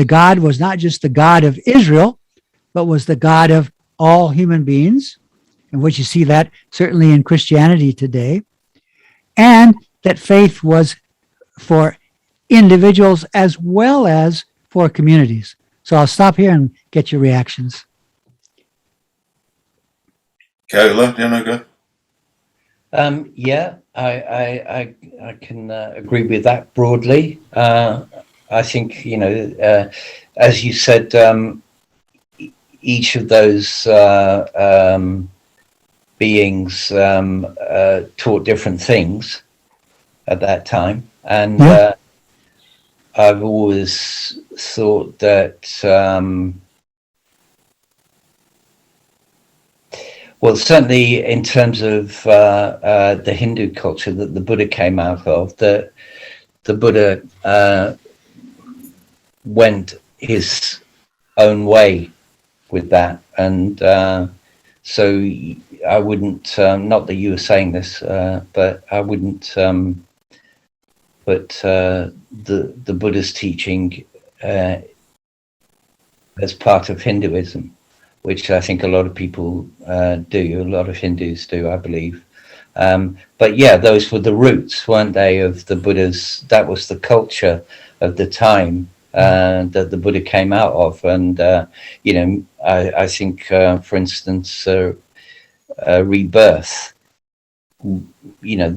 God was not just the God of Israel, but was the God of all human beings, in which you see that certainly in Christianity today, and that faith was for individuals as well as for communities. So I'll stop here and get your reactions. Kevala, do you want to go? Yeah, I can agree with that broadly. I think, as you said, each of those beings taught different things at that time. And I've always thought that, well, certainly in terms of the Hindu culture that the Buddha came out of, that the Buddha went his own way with that. And so I wouldn't, not that you were saying this, but I wouldn't put the Buddha's teaching as part of Hinduism, which I think a lot of people do. A lot of Hindus do, I believe. But yeah, those were the roots, weren't they, of the Buddha's? That was the culture of the time that the Buddha came out of. And you know, I think, for instance, rebirth, you know,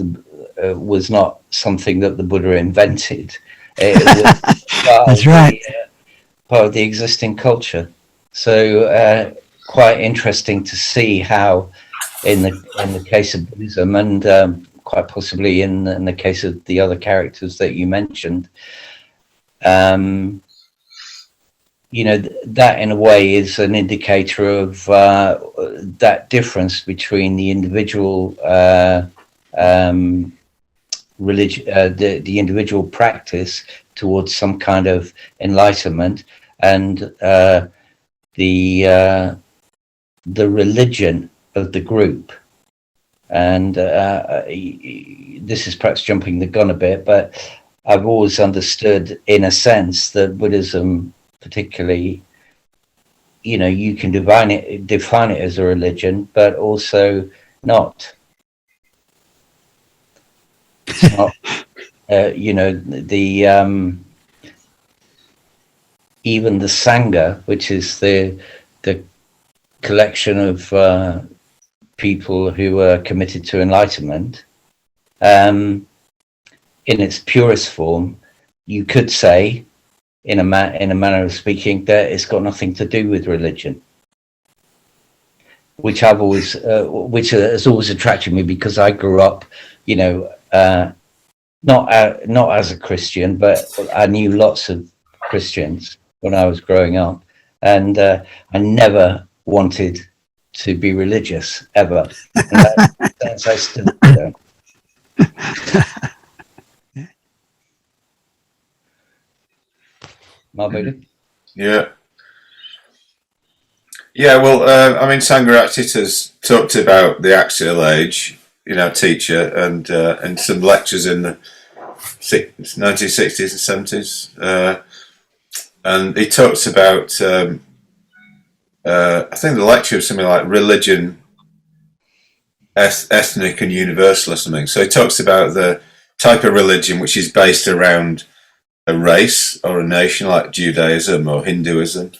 was not something that the Buddha invented. It was That's right. part of the existing culture. So quite interesting to see how, in the case of Buddhism, and quite possibly in the case of the other characters that you mentioned, you know, that in a way is an indicator of that difference between the individual religion, the individual practice towards some kind of enlightenment, and the religion of the group. And this is perhaps jumping the gun a bit, but I've always understood, in a sense, that Buddhism, particularly, you know, you can define it as a religion, but also not. It's not, you know, the even the Sangha, which is the collection of people who are committed to enlightenment, in its purest form, you could say, in a manner of speaking, that it's got nothing to do with religion, which I've always, which has always attracted me, because I grew up, you know, not as a Christian, but I knew lots of Christians when I was growing up, and I never wanted to be religious ever. That's I still don't. Mahabodhi? Yeah. Well, I mean, Sangharakshita's talked about the axial age, you know, teacher, and some lectures in the 1960s and 70s, and he talks about, I think the lecture was something like religion, ethnic and universal or something. So he talks about the type of religion which is based around a race or a nation, like Judaism or Hinduism,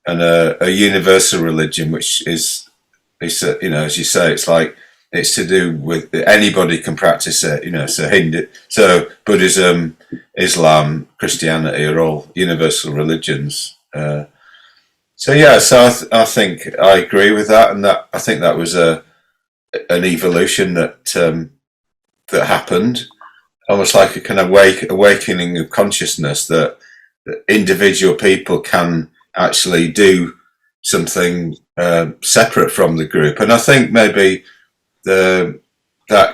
and a universal religion which is, you know, as you say, it's like, it's to do with anybody can practice it, you know. So Buddhism, Islam, Christianity are all universal religions. So I think I agree with that, and that I think that was an evolution that happened, almost like a kind of awakening of consciousness that individual people can actually do something separate from the group. And I think maybe that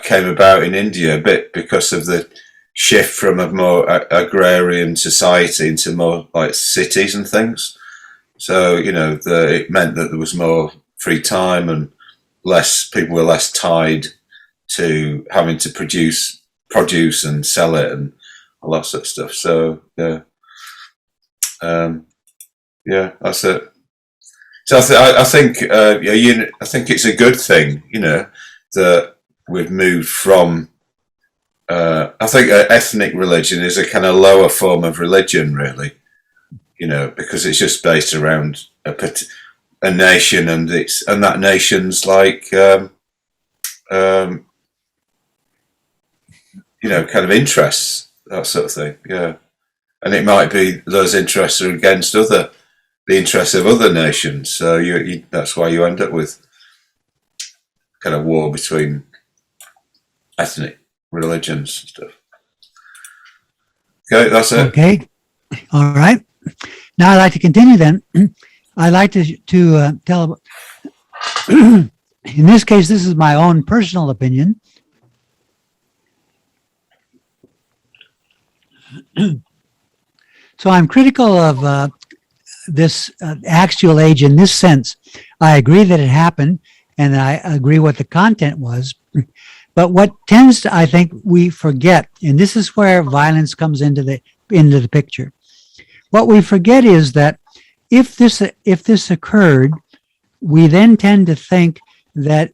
came about in India a bit because of the shift from a more agrarian society into more like cities and things. So, you know, it meant that there was more free time and people were less tied to having to produce produce and sell it and all that sort of stuff. So yeah, that's it. So I think I think it's a good thing, you know, that we've moved from. I think ethnic religion is a kind of lower form of religion, really, you know, because it's just based around a nation, and that nation's like you know, kind of interests, that sort of thing. Yeah, and it might be those interests are against the interests of other nations. So that's why you end up with kind of war between ethnic religions and stuff. Okay, that's it. Okay, all right. Now I'd like to continue then. I'd like to tell, in this case, this is my own personal opinion. So I'm critical of this axial age in this sense. I agree that it happened, and I agree what the content was, But what tends to, I think, we forget, and this is where violence comes into the picture. What we forget is that if this occurred, we then tend to think that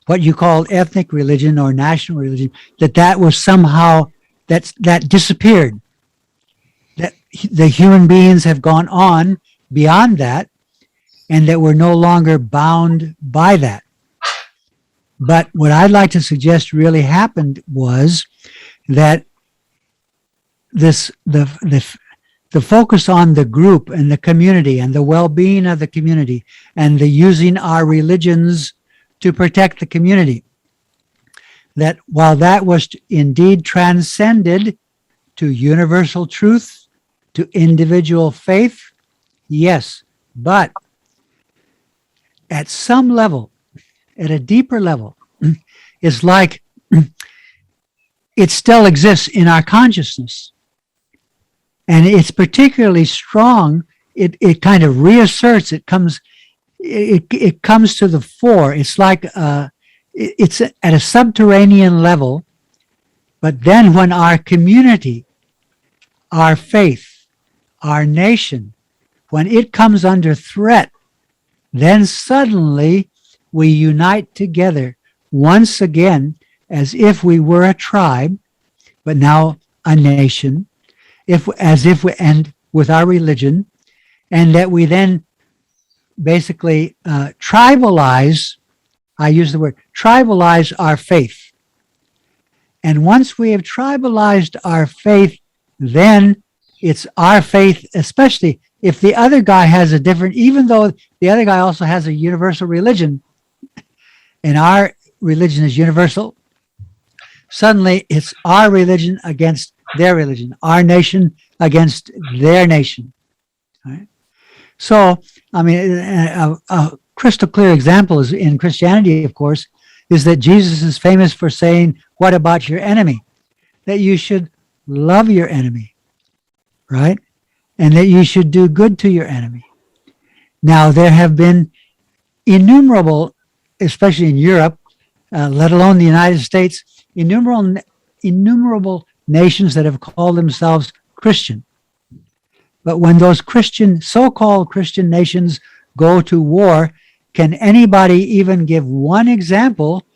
what you call ethnic religion or national religion, that was somehow that disappeared. That the human beings have gone on beyond that, and that we're no longer bound by that. But what I'd like to suggest really happened was that the focus on the group and the community and the well-being of the community and the using our religions to protect the community, that while that was indeed transcended to universal truth, to individual faith, yes, but at some level, at a deeper level, it's like it still exists in our consciousness. And it's particularly strong. It kind of reasserts, it comes to the fore. It's like it's at a subterranean level, but then when our community, our faith, our nation, when it comes under threat, then suddenly we unite together once again as if we were a tribe, but now a nation, and with our religion, and that we then basically tribalize, I use the word, tribalize our faith. And once we have tribalized our faith, then it's our faith, especially if the other guy has a different, even though the other guy also has a universal religion, and our religion is universal, suddenly it's our religion against their religion, our nation against their nation. Right? So, I mean, a crystal clear example is in Christianity, of course, is that Jesus is famous for saying, "What about your enemy?" That you should love your enemy, right? And that you should do good to your enemy. Now, there have been innumerable, especially in Europe, let alone the United States, innumerable nations that have called themselves Christian. But when those so-called Christian nations go to war, can anybody even give one example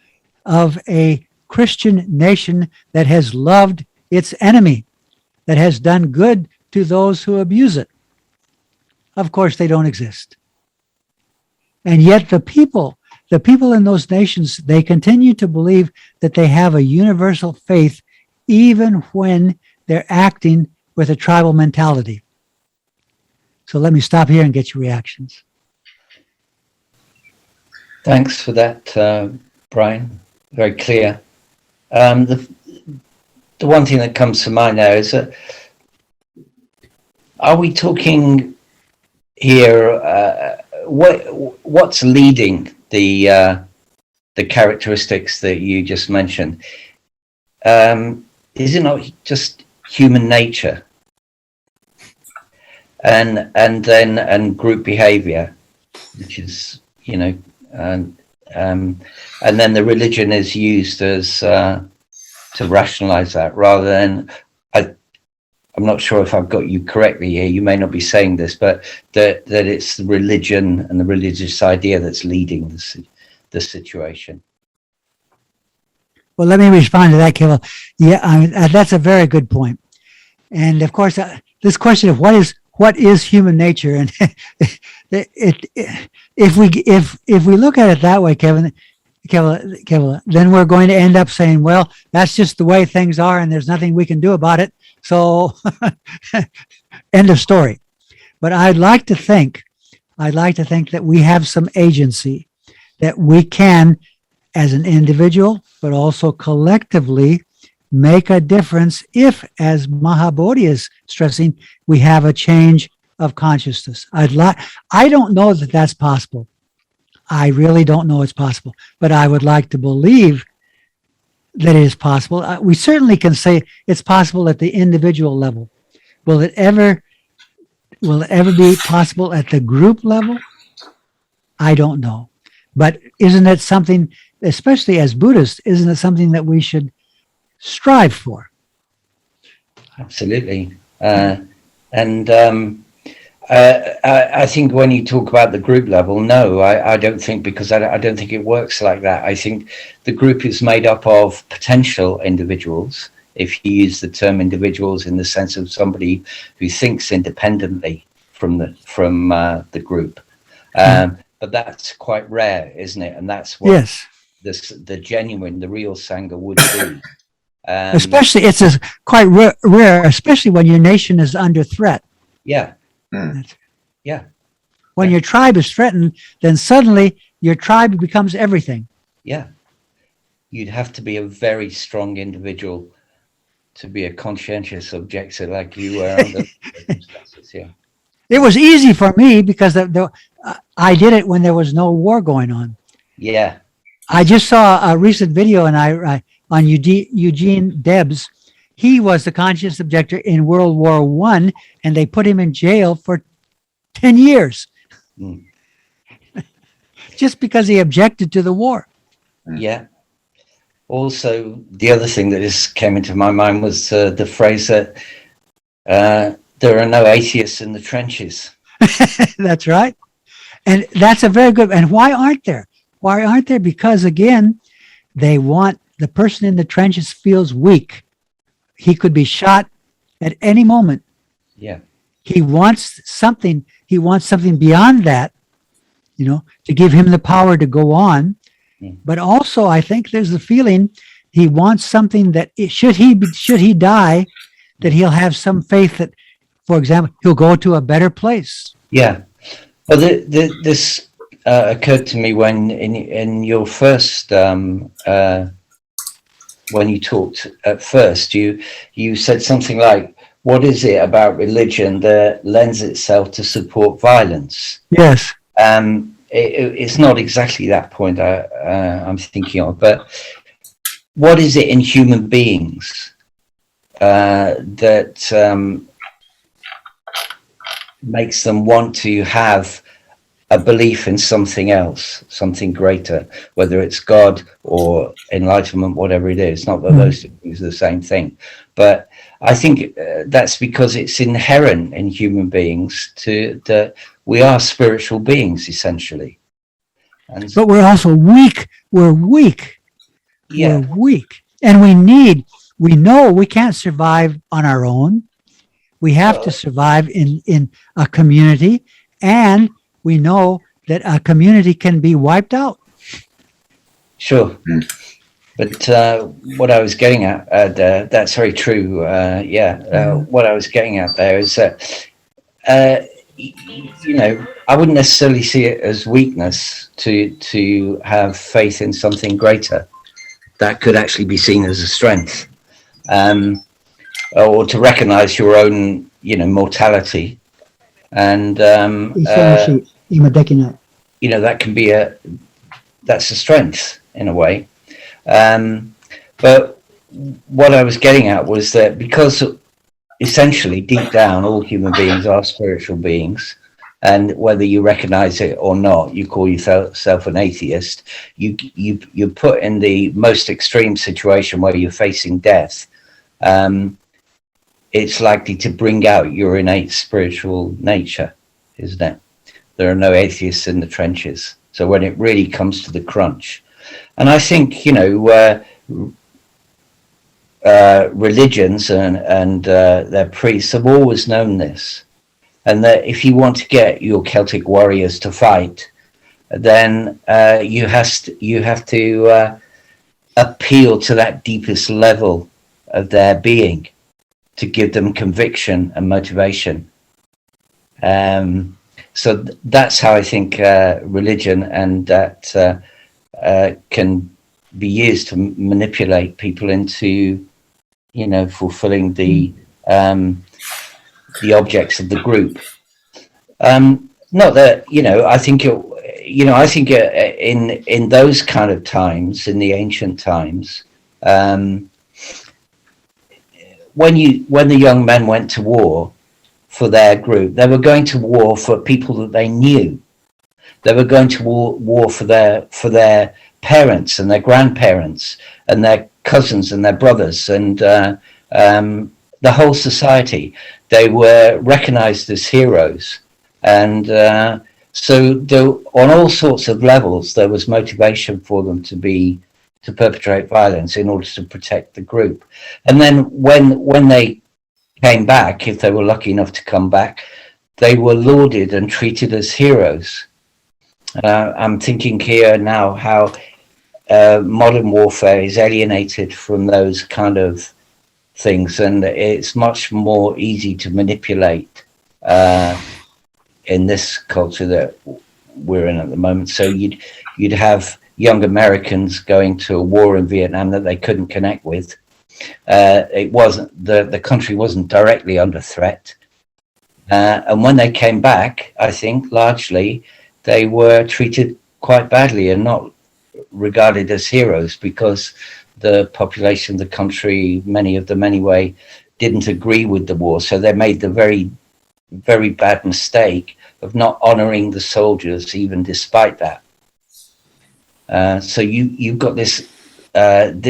of a Christian nation that has loved its enemy, that has done good to those who abuse it? Of course, they don't exist. And yet the people in those nations, they continue to believe that they have a universal faith even when they're acting with a tribal mentality. So let me stop here and get your reactions. Thanks for that, Brian. Very clear. The one thing that comes to mind now is that, are we talking here, what's leading the characteristics that you just mentioned? Is it not just human nature and group behavior, which is, and then the religion is used as to rationalize that, rather than, I'm not sure if I've got you correctly here, you may not be saying this, but that it's the religion and the religious idea that's leading the situation. Well, let me respond to that, Kevala. Yeah, that's a very good point. And of course, this question of what is human nature, and if we look at it that way, Kevala, then we're going to end up saying, well, that's just the way things are, and there's nothing we can do about it. So, end of story. But I'd like to think that we have some agency, that we can, as an individual, but also collectively, make a difference if, as Mahabodhi is stressing, we have a change of consciousness. I don't know that that's possible. I really don't know it's possible, but I would like to believe that it is possible. We certainly can say it's possible at the individual level. Will it ever be possible at the group level? I don't know. But isn't it something especially as Buddhists, isn't it something that we should strive for? Absolutely. And I think when you talk about the group level, no, I don't think, because I don't think it works like that. I think the group is made up of potential individuals, if you use the term individuals in the sense of somebody who thinks independently from the group. But that's quite rare, isn't it? And that's what Yes. the genuine, the real Sangha would be. Especially, it's quite rare, especially when your nation is under threat. Yeah. Mm. Yeah. When your tribe is threatened, then suddenly your tribe becomes everything. Yeah. You'd have to be a very strong individual to be a conscientious objector like you were under circumstances. Yeah. It was easy for me because I did it when there was no war going on. Yeah. I just saw a recent video on Eugene Debs. He was the conscious objector in World War I, and they put him in jail for 10 years just because he objected to the war. Yeah. Also, the other thing that just came into my mind was the phrase that there are no atheists in the trenches. That's right. And that's a very good, and why aren't there? Why aren't there? Because again, they want, the person in the trenches feels weak. He could be shot at any moment. Yeah. He wants something beyond that, to give him the power to go on. But also, I think there's the feeling he wants something that should he die, that he'll have some faith that, for example, he'll go to a better place. Yeah. Well, this occurred to me when in your first when you talked at first, you said something like, "What is it about religion that lends itself to support violence?" Yes. It's not exactly that point I'm thinking of, but what is it in human beings that makes them want to have a belief in something else, something greater, whether it's God or enlightenment, whatever it is? Not that those two things are the same thing, but I think that's because it's inherent in human beings that we are spiritual beings, essentially. But we're also weak. We're weak. Yeah. We're weak. And we know we can't survive on our own. We have to survive in a community, and we know that a community can be wiped out. Sure. But what I was getting at, that's very true. What I was getting at there is that, I wouldn't necessarily see it as weakness to have faith in something greater. That could actually be seen as a strength, or to recognize your own, mortality. And, that can be that's a strength in a way. But what I was getting at was that because essentially deep down all human beings are spiritual beings, and whether you recognize it or not, you call yourself an atheist, you're put in the most extreme situation where you're facing death. It's likely to bring out your innate spiritual nature, isn't it? There are no atheists in the trenches. So when it really comes to the crunch, and I think, religions and their priests have always known this, and that if you want to get your Celtic warriors to fight, then you have to appeal to that deepest level of their being to give them conviction and motivation. So that's how I think religion and that can be used to manipulate people into, fulfilling the objects of the group. Not that, I think in those kind of times, in the ancient times, when the young men went to war for their group, they were going to war for people that they knew. They were going to war for their parents and their grandparents and their cousins and their brothers and the whole society. They were recognized as heroes. And so on all sorts of levels, there was motivation for them to perpetrate violence in order to protect the group. And then when they came back, if they were lucky enough to come back, they were lauded and treated as heroes. I'm thinking here now how modern warfare is alienated from those kind of things, and it's much more easy to manipulate in this culture that we're in at the moment. So you'd have young Americans going to a war in Vietnam that they couldn't connect with. It wasn't the country wasn't directly under threat, and when they came back, I think largely they were treated quite badly and not regarded as heroes, because the population of the country, many of them anyway, didn't agree with the war. So they made the very, very bad mistake of not honoring the soldiers, even despite that. So you've got this, in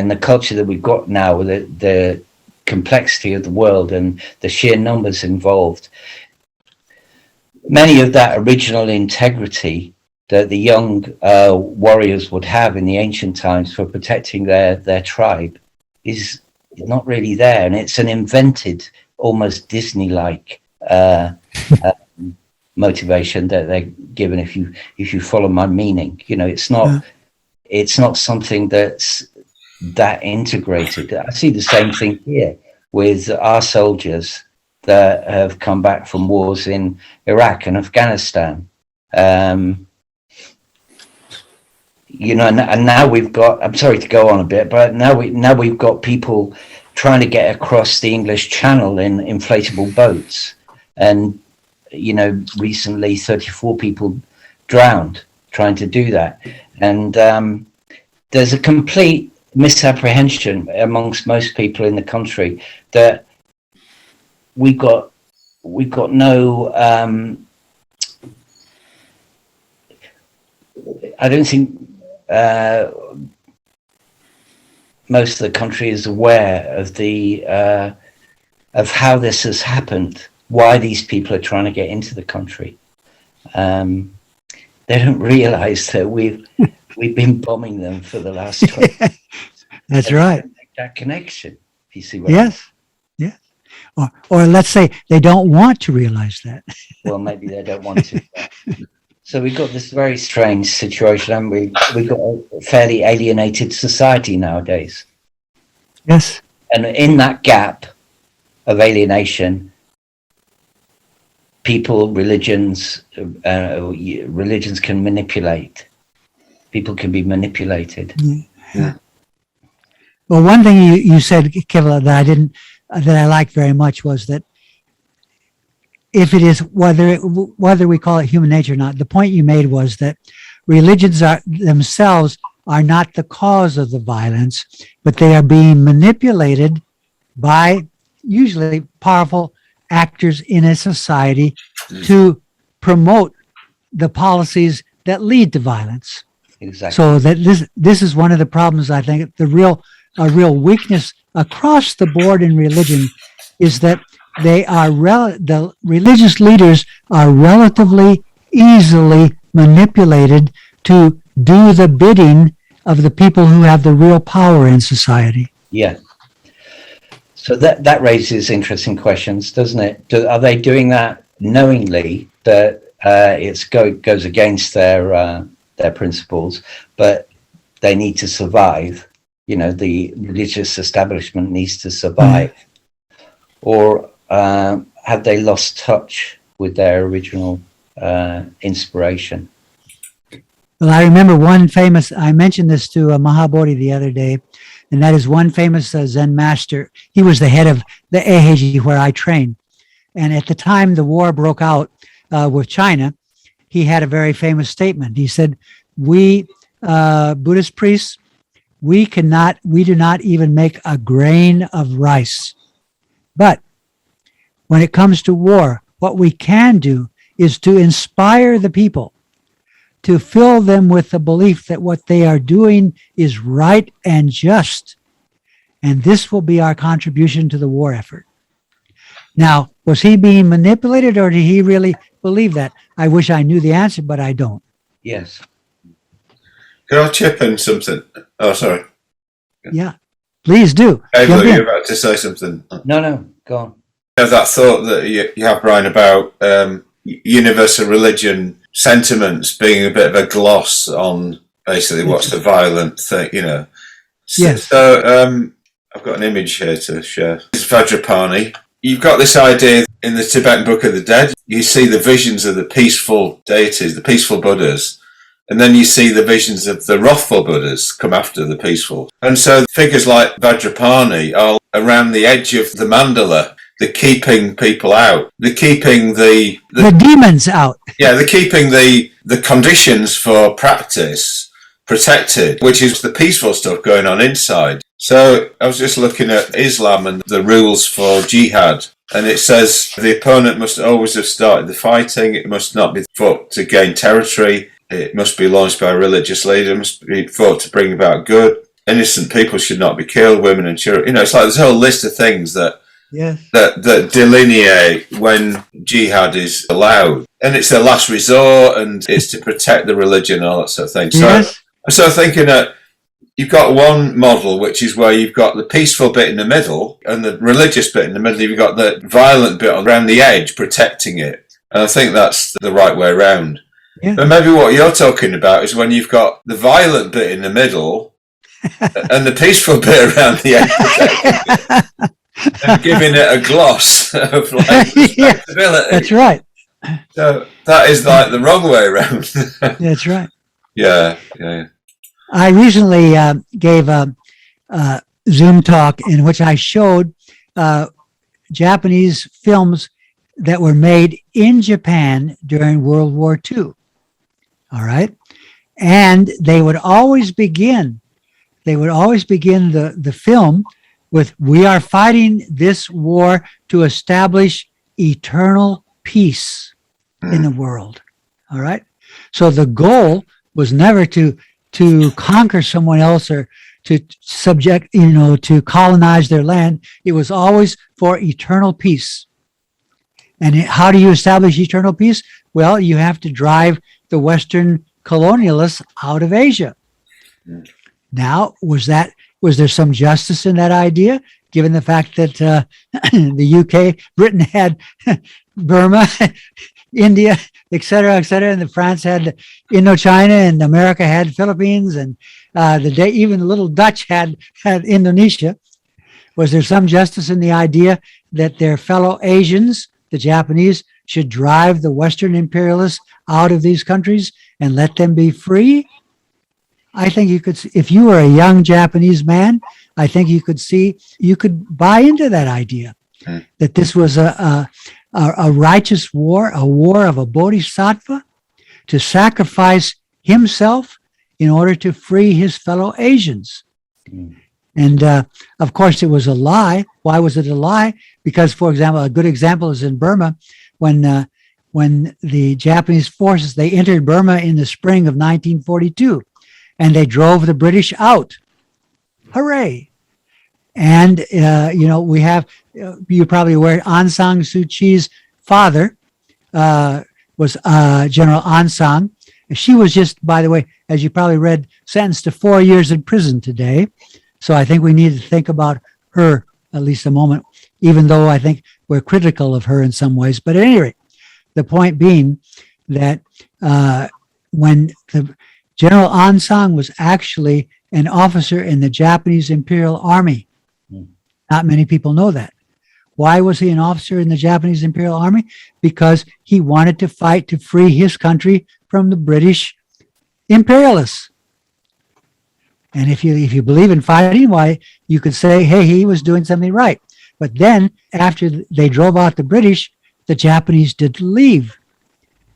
the culture that we've got now, the complexity of the world and the sheer numbers involved, many of that original integrity that the young warriors would have in the ancient times for protecting their tribe is not really there, and it's an invented, almost Disney-like motivation that they're given. If you follow my meaning, it's not something that's that integrated. I see the same thing here with our soldiers that have come back from wars in Iraq and Afghanistan. And now we've got, I'm sorry to go on a bit, but now we've got people trying to get across the English Channel in inflatable boats. And, recently 34 people drowned trying to do that. And there's a complete misapprehension amongst most people in the country that we've got no, I don't think most of the country is aware of the of how this has happened, why these people are trying to get into the country. They don't realize that we've been bombing them for the last 20 years. That's right. Make that connection, if you see what Yes. Yes. Or let's say they don't want to realize that. Well, maybe they don't want to. So we've got this very strange situation, and we've got a fairly alienated society nowadays. Yes. And in that gap of alienation, religions can manipulate. People can be manipulated. Yeah. Well, one thing you said, Kevala, that I liked very much was that if it is whether we call it human nature or not, the point you made was that religions themselves are not the cause of the violence, but they are being manipulated by usually powerful actors in a society to promote the policies that lead to violence. Exactly. So that this is one of the problems, I think, a real weakness across the board in religion is that the religious leaders are relatively easily manipulated to do the bidding of the people who have the real power in society. Yeah. So that raises interesting questions, doesn't it? Are they doing that knowingly that it goes against their principles, but they need to survive? The religious establishment needs to survive. Or have they lost touch with their original inspiration? Well, I remember I mentioned this to Mahabodhi the other day, and that is one famous Zen master. He was the head of the Eheji where I trained. And at the time the war broke out with China, he had a very famous statement. He said, we Buddhist priests, we do not even make a grain of rice. But when it comes to war, what we can do is to inspire the people to fill them with the belief that what they are doing is right and just. And this will be our contribution to the war effort. Now, was he being manipulated, or did he really believe that? I wish I knew the answer, but I don't. Yes. Can I chip in something? Oh, sorry. Yeah, please do. Ava, Jump in. you're about to say something. No, go on. You know, that thought that you have, Brian, about universal religion sentiments being a bit of a gloss on basically what's the violent thing, you know. Yes. So I've got an image here to share. It's Vajrapani. You've got this idea in the Tibetan Book of the Dead. You see the visions of the peaceful deities, the peaceful Buddhas, and then you see the visions of the wrathful Buddhas come after the peaceful. And so figures like Vajrapani are around the edge of the mandala. They're keeping people out. They're keeping the demons out. Yeah, they're keeping the conditions for practice protected, which is the peaceful stuff going on inside. So I was just looking at Islam and the rules for jihad, and it says the opponent must always have started the fighting, it must not be fought to gain territory, it must be launched by a religious leader, it must be fought to bring about good, innocent people should not be killed, women and children. You know, it's like there's a whole list of things that that delineate when jihad is allowed. And it's the last resort, and it's to protect the religion and all that sort of thing. Yes. So thinking that you've got one model, which is where you've got the peaceful bit in the middle and the religious bit in the middle. You've got the violent bit around the edge protecting it. And I think that's the right way around. Yeah. But maybe what you're talking about is when you've got the violent bit in the middle and the peaceful bit around the edge and giving it a gloss of like respectability. That's right. So that is like the wrong way around. That's right. Yeah. I recently gave a Zoom talk in which I showed Japanese films that were made in Japan during World War II. All right. And they would always begin the film with, "We are fighting this war to establish eternal peace in the world." All right. So the goal was never to conquer someone else or to subject, to colonize their land. It was always for eternal peace. And how do you establish eternal peace? Well, you have to drive the Western colonialists out of Asia. Now, was there some justice in that idea, given the fact that the UK, Britain had Burma, India, et cetera, and France had Indochina, and America had Philippines, and even the little Dutch had Indonesia? Was there some justice in the idea that their fellow Asians, the Japanese, should drive the Western imperialists out of these countries and let them be free? I think you could, if you were a young Japanese man, I think you could buy into that idea, that this was a righteous war, a war of a bodhisattva to sacrifice himself in order to free his fellow Asians. And of course, it was a lie. Why was it a lie? Because, for example, a good example is in Burma, when the Japanese forces, they entered Burma in the spring of 1942, and they drove the British out. Hooray! And we have, you're probably aware, Aung San Suu Kyi's father was General Aung San. She was just, by the way, as you probably read, sentenced to 4 years in prison today. So I think we need to think about her at least a moment, even though I think we're critical of her in some ways. But at any rate, the point being that when the General Aung San was actually an officer in the Japanese Imperial Army. Not many people know that. Why was he an officer in the Japanese Imperial Army? Because he wanted to fight to free his country from the British imperialists. And if you believe in fighting, why, you could say, hey, he was doing something right. But then after they drove out the British, the Japanese did leave.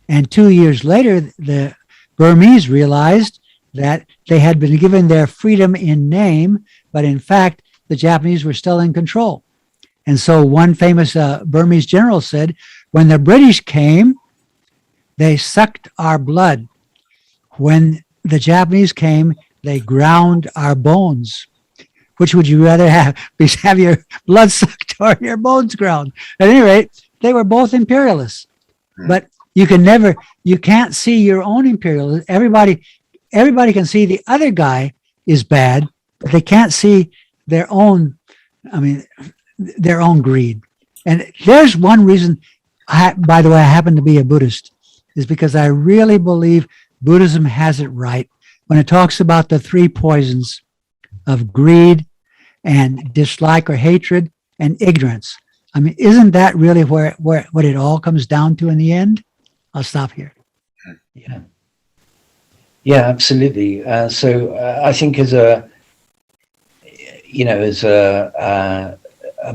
And 2 years later, the Burmese realized that they had been given their freedom in name, but in fact, the Japanese were still in control. And so one famous Burmese general said, when the British came, they sucked our blood. when the Japanese came, they ground our bones. Which would you rather have? Have your blood sucked or your bones ground? At any rate, they were both imperialists. But you can't see your own imperialism. Everybody can see the other guy is bad, but they can't see their own, their own greed. And there's one reason, by the way, I happen to be a Buddhist, is because I really believe Buddhism has it right when it talks about the three poisons of greed and dislike or hatred and ignorance. Isn't that really where what it all comes down to in the end? I'll stop here. Yeah, absolutely. So I think as a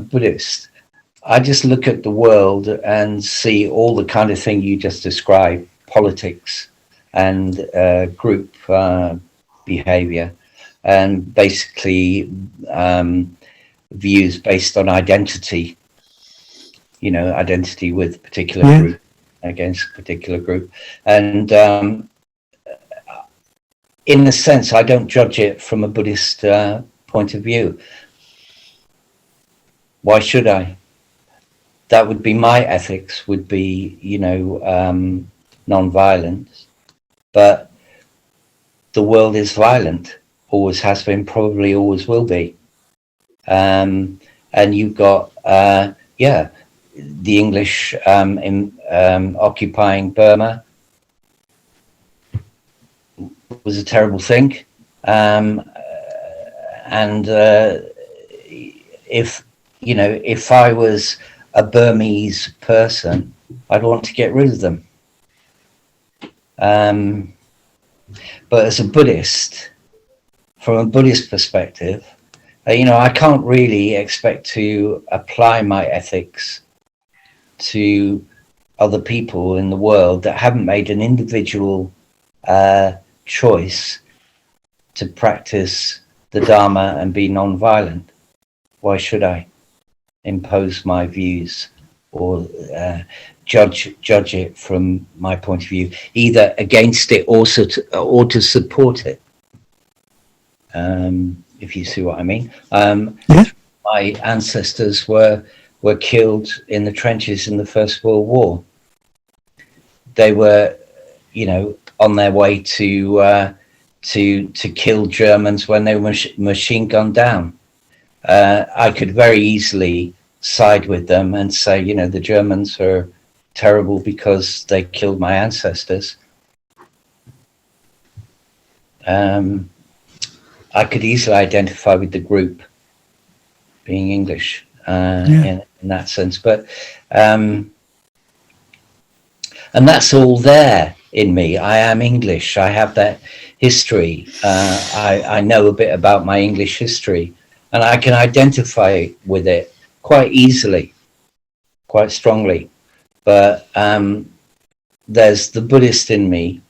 Buddhist, I just look at the world and see all the kind of thing you just described, politics and group behavior, and basically views based on identity, identity with a particular group against a particular group. And in a sense, I don't judge it from a Buddhist point of view. Why should I? That would be my ethics, would be, non-violence. But the world is violent, always has been, probably always will be. And you've got, the English occupying Burma was a terrible thing. And if I was a Burmese person, I'd want to get rid of them. But as a Buddhist, from a Buddhist perspective, I can't really expect to apply my ethics to other people in the world that haven't made an individual choice to practice the Dharma and be non-violent. Why should I impose my views or judge it from my point of view, either against it or to support it? If you see what I mean. My ancestors were killed in the trenches in the First World War. They were, on their way to kill Germans when they were machine gunned down. I could very easily side with them and say, the Germans are terrible because they killed my ancestors. I could easily identify with the group being English in that sense, but and that's all there in me. I am English. I have that history. I know a bit about my English history, and I can identify with it quite easily, quite strongly. But there's the Buddhist in me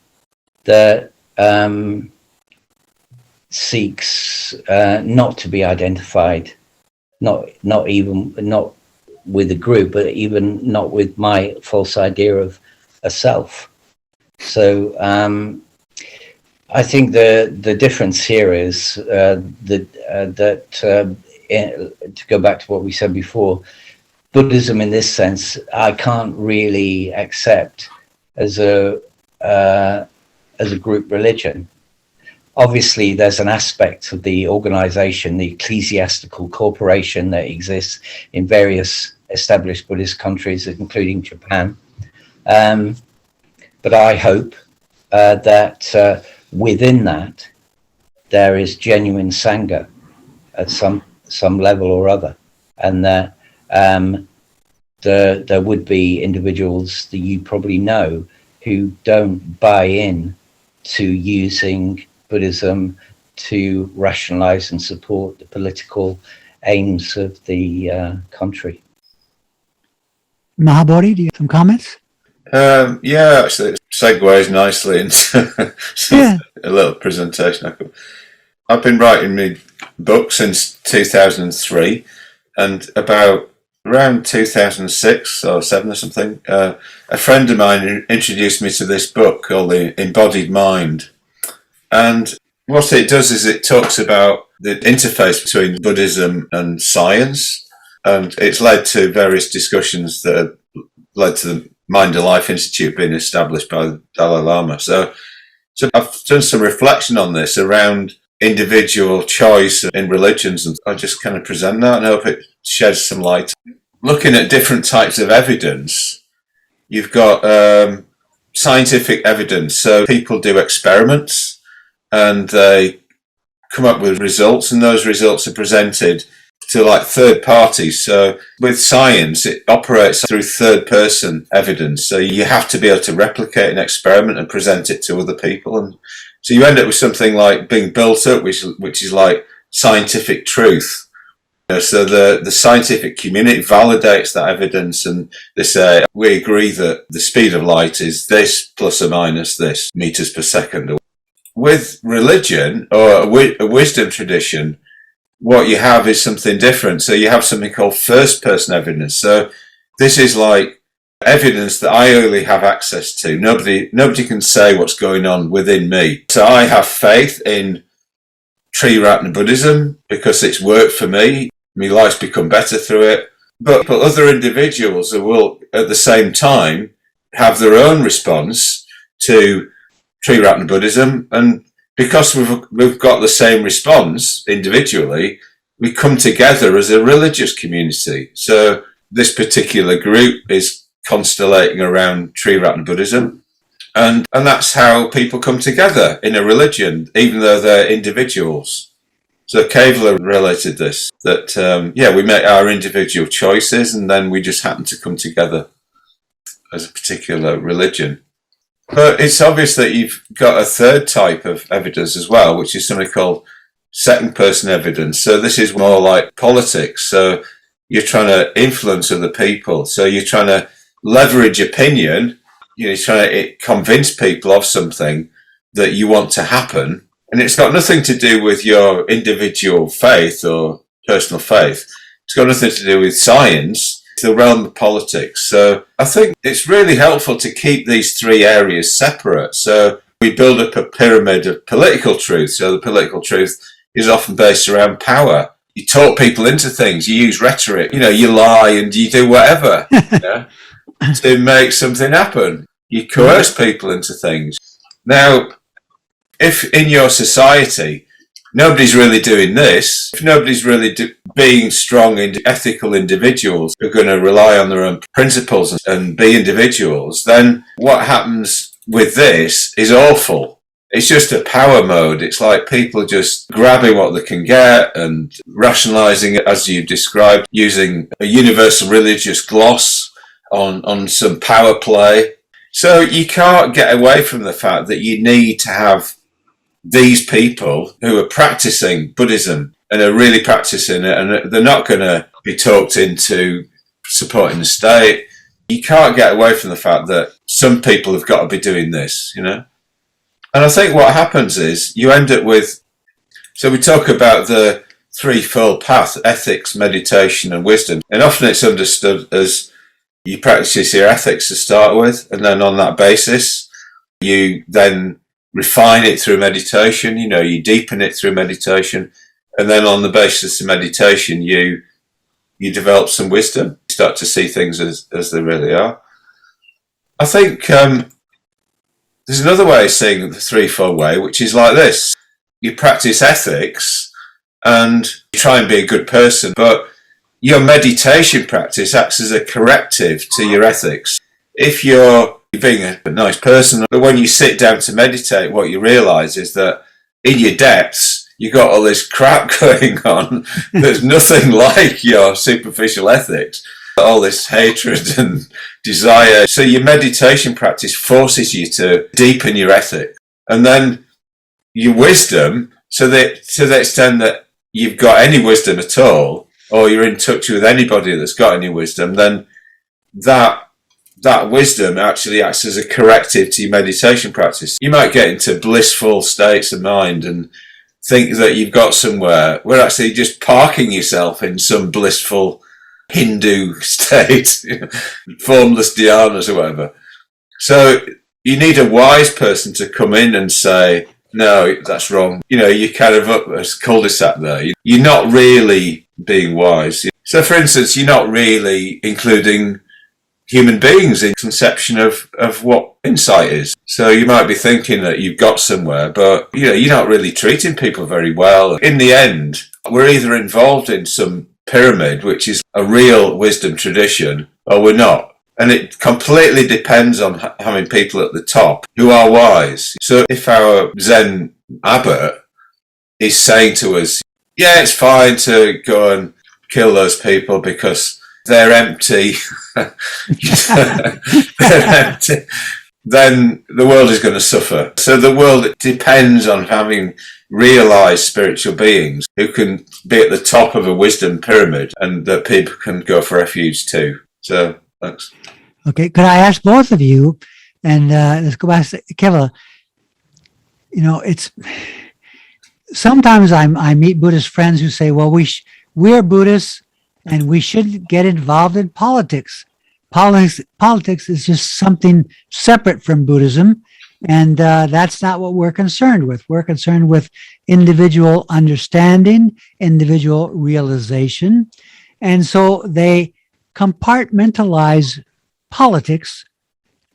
that seeks not to be identified, not with the group, but even not with my false idea of a self. So I think the difference here is that to go back to what we said before, Buddhism in this sense I can't really accept as a group religion. Obviously, there's an aspect of the organization, the ecclesiastical corporation that exists in various established Buddhist countries, including Japan. But I hope that within that, there is genuine Sangha at some level or other, and that there would be individuals that you probably know who don't buy in to using Buddhism to rationalize and support the political aims of the country. Mahabodhi, do you have some comments? Actually, it segues nicely into a little presentation. I've been writing my book since 2003, and around 2006 or 7 or something, a friend of mine introduced me to this book called The Embodied Mind. And what it does is it talks about the interface between Buddhism and science. And it's led to various discussions that have led to the Mind and Life Institute being established by the Dalai Lama. So I've done some reflection on this around individual choice in religions, and I just kind of present that and hope it sheds some light. Looking at different types of evidence, you've got scientific evidence. So people do experiments and they come up with results, and those results are presented to like third parties. So with science, it operates through third person evidence. So you have to be able to replicate an experiment and present it to other people. And so you end up with something like being built up, which is like scientific truth. So the scientific community validates that evidence, and they say, we agree that the speed of light is this plus or minus this meters per second. With religion or a wisdom tradition, what you have is something different. So you have something called first person evidence. So this is like evidence that I only have access to. Nobody can say what's going on within me. So I have faith in Zen Buddhism because it's worked for me. My life's become better through it. But other individuals will at the same time have their own response to Zen Buddhism, and because we've got the same response individually, we come together as a religious community. So this particular group is constellating around Zen Buddhism, and that's how people come together in a religion, even though they're individuals. So Kevala related this, that we make our individual choices and then we just happen to come together as a particular religion. But it's obvious that you've got a third type of evidence as well, which is something called second person evidence. So this is more like politics. So you're trying to influence other people. So you're trying to leverage opinion. You're trying to convince people of something that you want to happen. And it's got nothing to do with your individual faith or personal faith. It's got nothing to do with science. The realm of politics. So I think it's really helpful to keep these three areas separate. So we build up a pyramid of political truth. So the political truth is often based around power. You talk people into things, you use rhetoric, you lie and you do whatever to make something happen. You coerce people into things. Now, if in your society nobody's really doing this, if nobody's really being strong ethical individuals who are going to rely on their own principles and be individuals, then what happens with this is awful. It's just a power mode. It's like people just grabbing what they can get and rationalizing it, as you described, using a universal religious gloss on some power play. So you can't get away from the fact that you need to have these people who are practicing Buddhism and are really practicing it, and they're not going to be talked into supporting the state. You can't get away from the fact that some people have got to be doing this, And I think what happens is you end up with, so we talk about the threefold path: ethics, meditation, and wisdom. And often it's understood as you practice your ethics to start with, and then on that basis, you then refine it through meditation, you deepen it through meditation, and then on the basis of meditation, you develop some wisdom, you start to see things as they really are. I think there's another way of seeing the threefold way, which is like this. You practice ethics and you try and be a good person, but your meditation practice acts as a corrective to your ethics. If you're being a nice person, but when you sit down to meditate, what you realize is that in your depths, you got all this crap going on. There's nothing like your superficial ethics, all this hatred and desire. So your meditation practice forces you to deepen your ethics. And then your wisdom, so that to the extent that you've got any wisdom at all, or you're in touch with anybody that's got any wisdom, then that wisdom actually acts as a corrective to your meditation practice. You might get into blissful states of mind and think that you've got somewhere. We're actually just parking yourself in some blissful Hindu state, formless dhyanas or whatever. So you need a wise person to come in and say, No, that's wrong. You kind of up a cul-de-sac there. You're not really being wise. So, for instance, you're not really including human beings in conception of what insight is. So you might be thinking that you've got somewhere, but you're not really treating people very well. In the end, we're either involved in some pyramid, which is a real wisdom tradition, or we're not. And it completely depends on having people at the top who are wise. So if our Zen abbot is saying to us, yeah, it's fine to go and kill those people because they're empty, they're empty, then the world is going to suffer. So the world depends on having realized spiritual beings who can be at the top of a wisdom pyramid and that people can go for refuge to. So, thanks. Okay, could I ask both of you, and let's go back to Kevala. It's sometimes I meet Buddhist friends who say, well, we're Buddhists and we shouldn't get involved in politics. Politics is just something separate from Buddhism, and that's not what we're concerned with. We're concerned with individual understanding, individual realization, and so they compartmentalize politics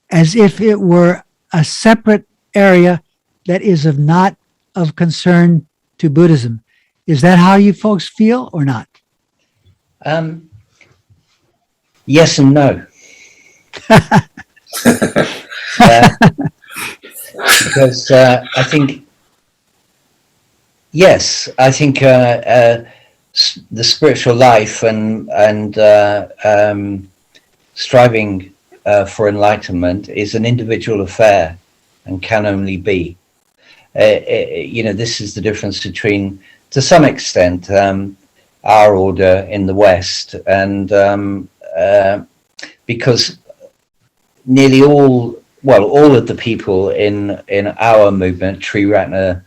as if it were a separate area that is not of concern to Buddhism. Is that how you folks feel or not? Yes and no. Because I think, yes, I think the spiritual life and striving for enlightenment is an individual affair and can only be. This is the difference between, to some extent, our order in the West and because nearly all of the people in our movement, Triratna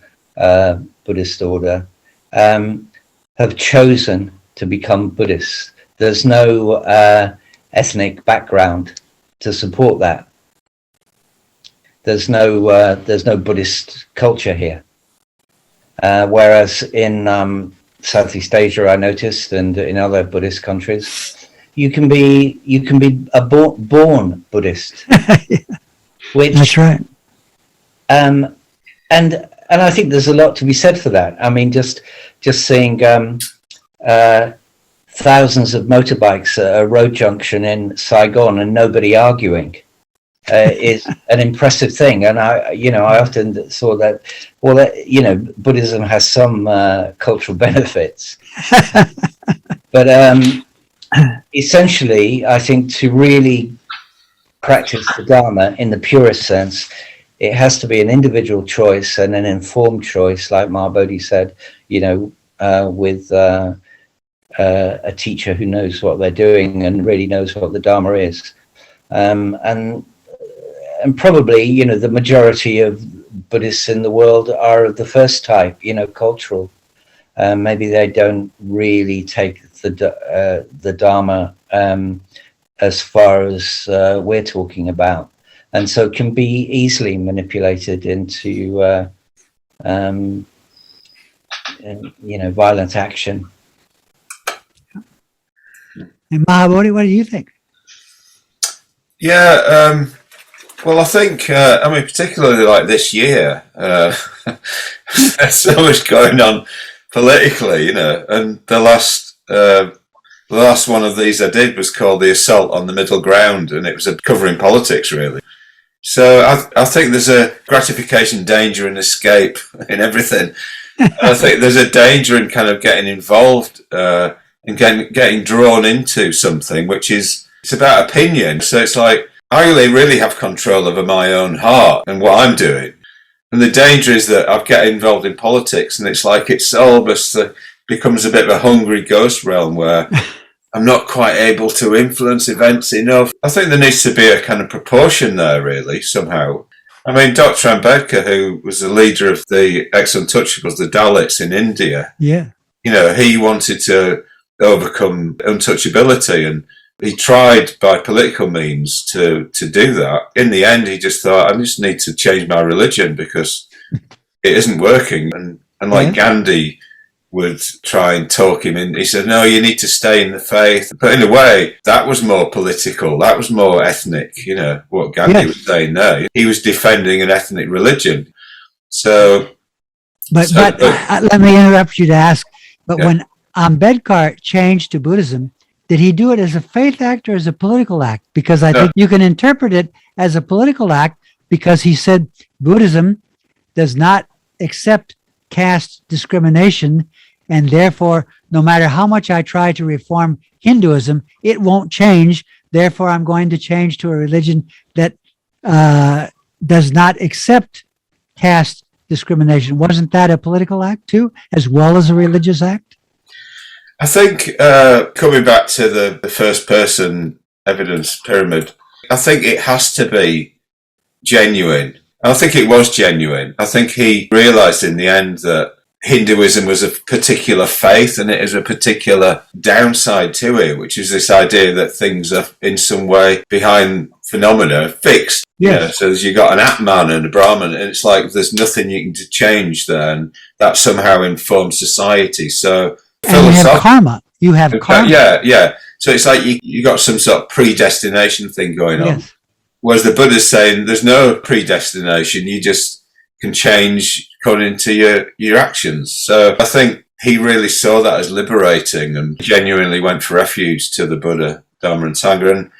Buddhist order, have chosen to become Buddhists. There's no ethnic background to support that. There's no Buddhist culture here. Whereas in Southeast Asia, I noticed, and in other Buddhist countries, you can be a born Buddhist. Which, that's right. And I think there's a lot to be said for that. I mean, just seeing thousands of motorbikes at a road junction in Saigon and nobody arguing is an impressive thing. And I often saw that. Well, Buddhism has some cultural benefits, but essentially, I think to really practice the Dharma in the purest sense, it has to be an individual choice and an informed choice, like Mahabodhi said, with a teacher who knows what they're doing and really knows what the Dharma is. And probably, the majority of Buddhists in the world are of the first type, cultural. Maybe they don't really take the Dharma as far as we're talking about, and so can be easily manipulated into violent action. And Mahabodhi, what do you think? Yeah, well, I think, particularly like this year, there's so much going on politically, and the last one of these I did was called The Assault on the Middle Ground, and it was covering politics, really. So I think there's a gratification, danger, and escape in everything. I think there's a danger in kind of getting involved and getting drawn into something, which is, it's about opinion. So it's like, I really have control over my own heart and what I'm doing. And the danger is that I get involved in politics and it's like it's almost becomes a bit of a hungry ghost realm where I'm not quite able to influence events enough. I think there needs to be a kind of proportion there, really, somehow. I mean, Dr. Ambedkar, who was the leader of the ex-untouchables, the Dalits in India, he wanted to overcome untouchability, and he tried by political means to do that. In the end, he just thought, I just need to change my religion because it isn't working. And like Gandhi would try and talk him in. He said, no, you need to stay in the faith. But in a way, that was more political. That was more ethnic, what Gandhi was saying there. He was defending an ethnic religion. But let me interrupt you to ask, but when Ambedkar changed to Buddhism, did he do it as a faith act or as a political act? Because I think you can interpret it as a political act, because he said Buddhism does not accept caste discrimination, and therefore, no matter how much I try to reform Hinduism, it won't change. Therefore, I'm going to change to a religion that does not accept caste discrimination. Wasn't that a political act too, as well as a religious act? I think coming back to the first person evidence pyramid, I think it has to be genuine. I think it was genuine. I think he realized in the end that Hinduism was a particular faith and it is a particular downside to it, which is this idea that things are in some way behind phenomena fixed. Yes. So you got an Atman and a Brahman, and it's like there's nothing you can change there, and that somehow informs society. So and you have karma. You have karma. Yeah. So it's like you got some sort of predestination thing going on. Yes. Whereas the Buddha's saying there's no predestination, you just can change according to your actions. So I think he really saw that as liberating and genuinely went for refuge to the Buddha, Dharma and Sangha.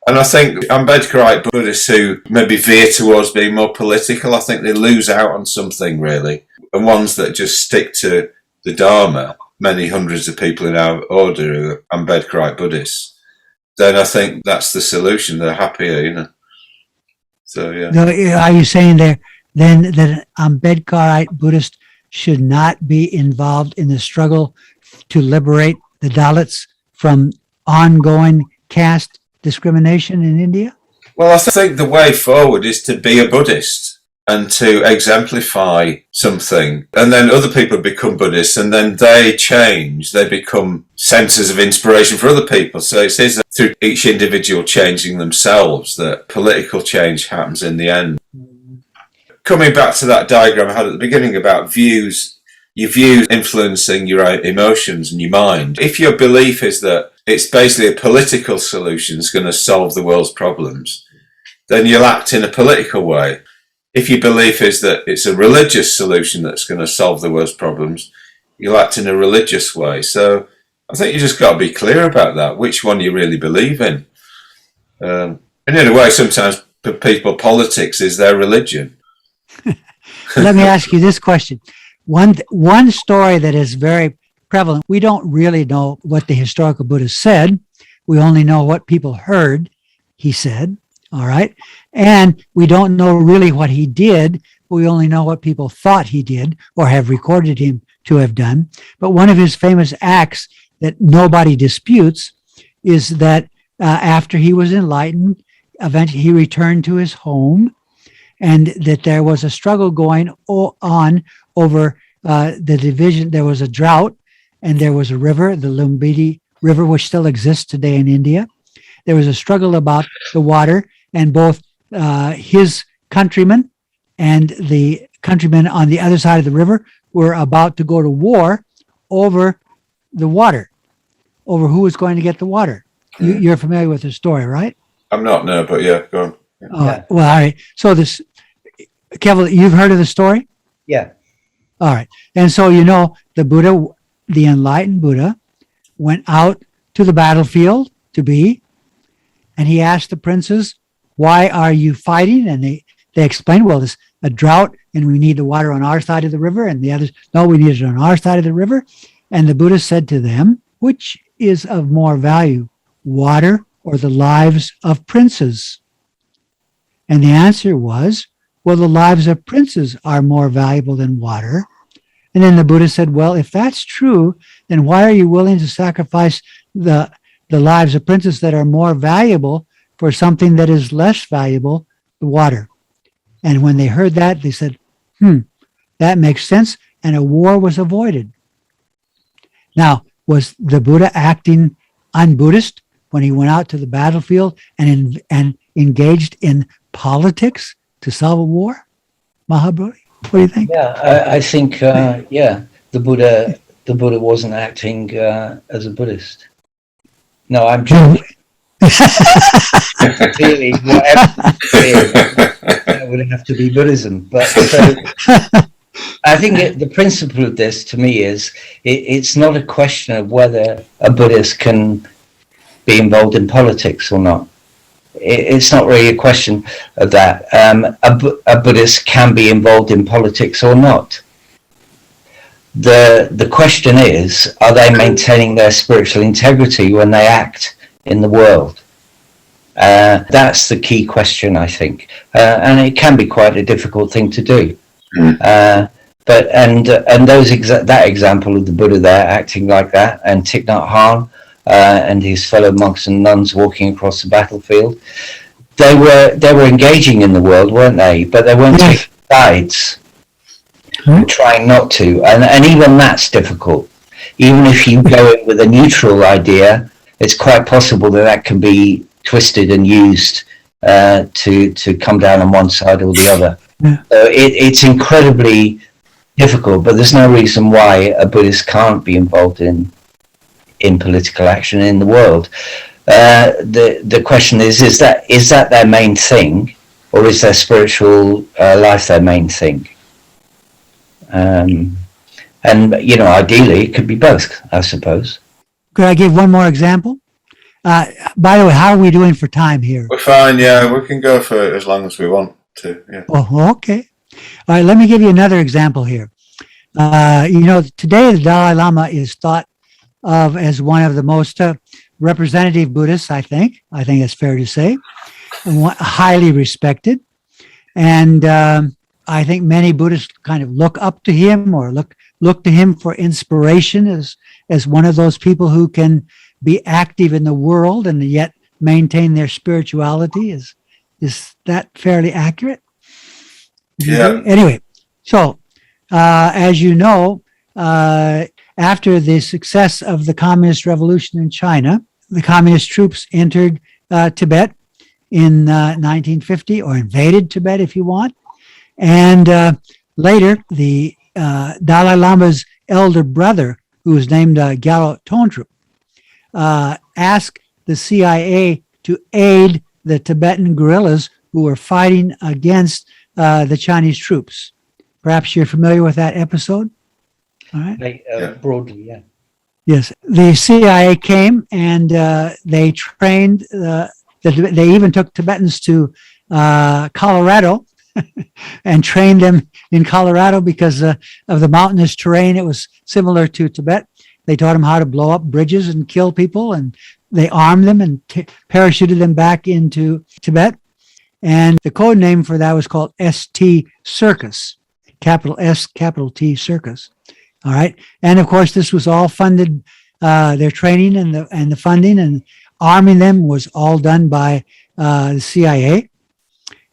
And I think Ambedkarite Buddhists who maybe veer towards being more political, I think they lose out on something really. And ones that just stick to the Dharma, many hundreds of people in our order who are Ambedkarite Buddhists, then I think that's the solution. They're happier, So, yeah. Are you saying there then that an Ambedkarite Buddhist should not be involved in the struggle to liberate the Dalits from ongoing caste discrimination in India? Well, I think the way forward is to be a Buddhist and to exemplify something. And then other people become Buddhists and then they change. They become centers of inspiration for other people. So it says that through each individual changing themselves that political change happens in the end. Coming back to that diagram I had at the beginning about views, your views influencing your emotions and your mind. If your belief is that it's basically a political solution that's going to solve the world's problems, then you'll act in a political way. If your belief is that it's a religious solution that's going to solve the world's problems, you'll act in a religious way. So I think you just got to be clear about that, which one you really believe in. And in a way, sometimes for people, politics is their religion. Let me ask you this question. One story that is very prevalent, we don't really know what the historical Buddha said. We only know what people heard he said, all right? And we don't know really what he did. We only know what people thought he did or have recorded him to have done. But one of his famous acts that nobody disputes is that after he was enlightened, eventually he returned to his home, and that there was a struggle going on over the division. There was a drought, and there was a river, the Lumbini River, which still exists today in India. There was a struggle about the water, and both his countrymen and the countrymen on the other side of the river were about to go to war over the water, over who was going to get the water. You're familiar with the story, right? I'm not, no, but yeah, go on. Yeah. Well, all right. So this, Kevala, you've heard of the story? Yeah. All right. And so, the Buddha, the enlightened Buddha, went out to the battlefield and he asked the princes, why are you fighting? And they explained, well, there's a drought and we need the water on our side of the river. And the others, no, we need it on our side of the river. And the Buddha said to them, which is of more value, water or the lives of princes? And the answer was, well, the lives of princes are more valuable than water. And then the Buddha said, well, if that's true, then why are you willing to sacrifice the lives of princes that are more valuable for something that is less valuable, the water? And when they heard that, they said, that makes sense. And a war was avoided. Now, was the Buddha acting un-Buddhist when he went out to the battlefield and engaged in politics to solve a war, Mahabodhi? What do you think? Yeah, I think the Buddha wasn't acting as a Buddhist. No, I'm joking. Clearly, whatever that would have to be Buddhism. But so I think the principle of this, to me, is it's not a question of whether a Buddhist can be involved in politics or not. It's not really a question of that. A Buddhist can be involved in politics or not. The question is, are they maintaining their spiritual integrity when they act in the world? That's the key question, I think, and it can be quite a difficult thing to do. But that example of the Buddha there acting like that, and Thich Nhat Hanh and his fellow monks and nuns walking across the battlefield, they were engaging in the world, weren't they? But they weren't taking sides, trying not to, and even that's difficult. Even if you go in with a neutral idea, it's quite possible that can be twisted and used to come down on one side or the other. So it's incredibly difficult, but there's no reason why a Buddhist can't be involved in political action in the world. The question is that their main thing, or is their spiritual life their main thing? And ideally it could be both, I suppose. Could I give one more example? By the way, how are we doing for time here? We're fine, yeah. We can go for as long as we want to. Yeah. Oh, okay. All right, let me give you another example here. Today the Dalai Lama is thought of as one of the most representative Buddhists, I think. I think it's fair to say. Highly respected. And I think many Buddhists kind of look up to him or look to him for inspiration as one of those people who can be active in the world and yet maintain their spirituality. Is that fairly accurate? Yeah. Anyway, so as you know, after the success of the communist revolution in China, the communist troops entered Tibet in 1950, or invaded Tibet, if you want. And later, the Dalai Lama's elder brother, who was named Gyalo Tongtrul, asked the CIA to aid the Tibetan guerrillas who were fighting against the Chinese troops. Perhaps you're familiar with that episode? All right. Broadly, yeah. Yes. The CIA came and they trained, they even took Tibetans to Colorado and trained them in Colorado because of the mountainous terrain. It was similar to Tibet. They taught them how to blow up bridges and kill people, and they armed them and parachuted them back into Tibet. And the code name for that was called ST Circus, capital S, capital T Circus. All right. And of course, this was all funded, their training and the funding and arming them was all done by the CIA.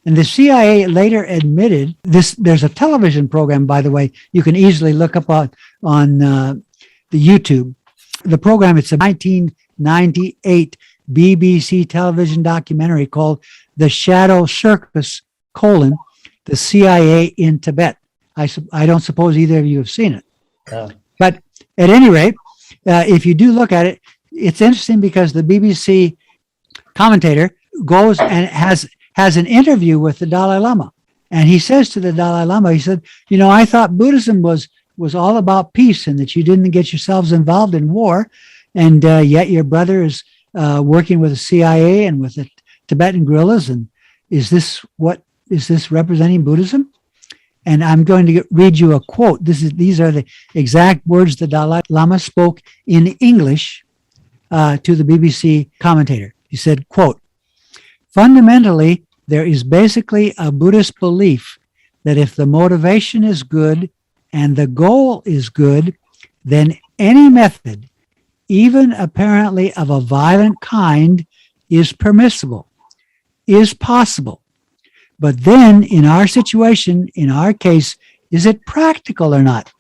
And the CIA later admitted this. There's a television program, by the way, you can easily look up on the YouTube. The program, it's a 1998 BBC television documentary called The Shadow Circus, the CIA in Tibet. I don't suppose either of you have seen it. But at any rate, if you do look at it, it's interesting because the BBC commentator goes and has an interview with the Dalai Lama. And he says to the Dalai Lama, he said, I thought Buddhism was all about peace and that you didn't get yourselves involved in war. And yet your brother is working with the CIA and with the Tibetan guerrillas. And is this representing Buddhism? And I'm going to read you a quote. These are the exact words the Dalai Lama spoke in English to the BBC commentator. He said, quote, "Fundamentally, there is basically a Buddhist belief that if the motivation is good and the goal is good, then any method, even apparently of a violent kind, is permissible, is possible. But then in our situation, in our case, is it practical or not?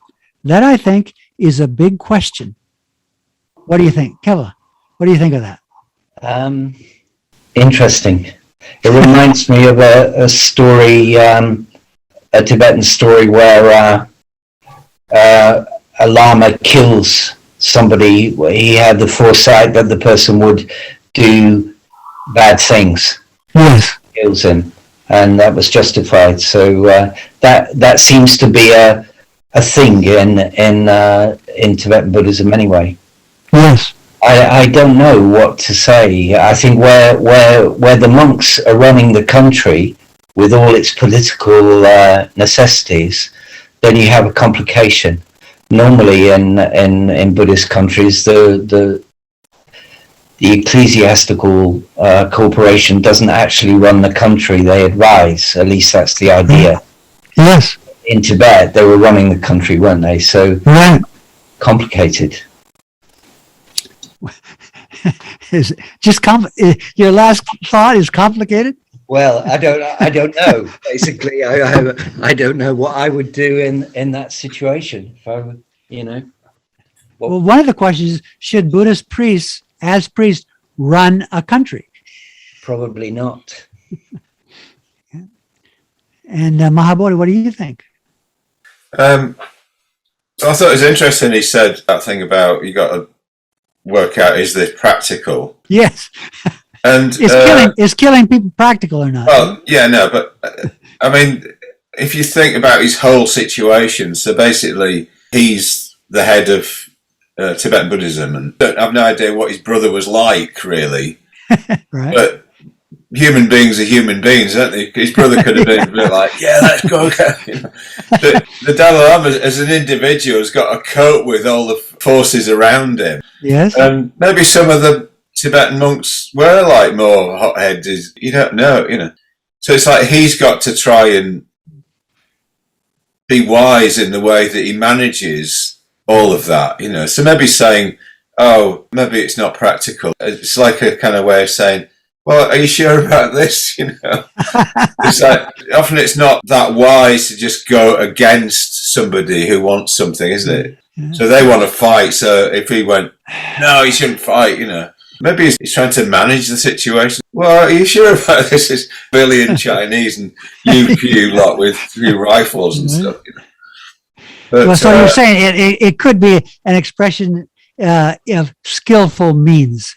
That, I think, is a big question." What do you think, Kevala? What do you think of that? Interesting. It reminds me of a story a Tibetan story where a Lama kills somebody. He had the foresight that the person would do bad things. Yes. Kills him, and that was justified. So that seems to be a thing in Tibetan Buddhism anyway. Yes. I don't know what to say. I think where the monks are running the country with all its political necessities, then you have a complication. Normally in Buddhist countries, the ecclesiastical corporation doesn't actually run the country, they advise. At least that's the idea. Yes. In Tibet, they were running the country, weren't they? So complicated. Is just your last thought is complicated? Well, I don't know. Basically, I don't know what I would do in that situation if I would, Well, one of the questions is, should Buddhist priests, as priests, run a country? Probably not. And Mahabodhi, what do you think? I thought it was interesting. He said that thing about you got to work out, is this practical? Yes. And is killing people practical or not? Well, yeah, no, but I mean, if you think about his whole situation, so basically he's the head of Tibetan Buddhism, and I have no idea what his brother was like, really. Right. But human beings are human beings, aren't they? His brother could have been a bit like, yeah, let's go again. The Dalai Lama, as an individual, has got to cope with all the forces around him. Yes. And maybe some of the Tibetan monks were like more hotheads. You don't know, So it's like he's got to try and be wise in the way that he manages all of that, So maybe saying, oh, maybe it's not practical. It's like a kind of way of saying, well, are you sure about this? It's like often it's not that wise to just go against somebody who wants something, isn't it? Yeah. So they want to fight. So if he went, no, he shouldn't fight, maybe he's trying to manage the situation. Well, are you sure about this? It's billion Chinese and you lot with few rifles and stuff. But, well, so you're saying it could be an expression of skillful means.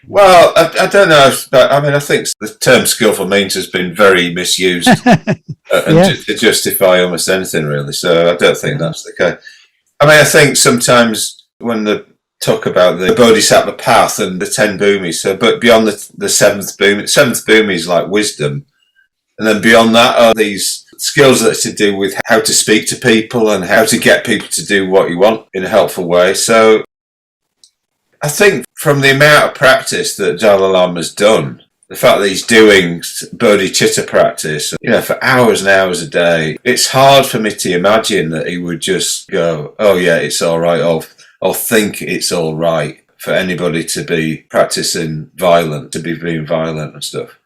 Well, I don't know. But I mean, I think the term skillful means has been very misused to justify almost anything, really. So I don't think that's the case. I mean, I think sometimes when they talk about the Bodhisattva path and the 10 bhumis, but beyond the seventh bhumi is like wisdom. And then beyond that are these skills that are to do with how to speak to people and how to get people to do what you want in a helpful way. So I think from the amount of practice that Dalai Lama's done, the fact that he's doing bodhicitta practice, for hours and hours a day, it's hard for me to imagine that he would just go, oh yeah, it's all right, or think it's all right for anybody to be practicing to be being violent and stuff.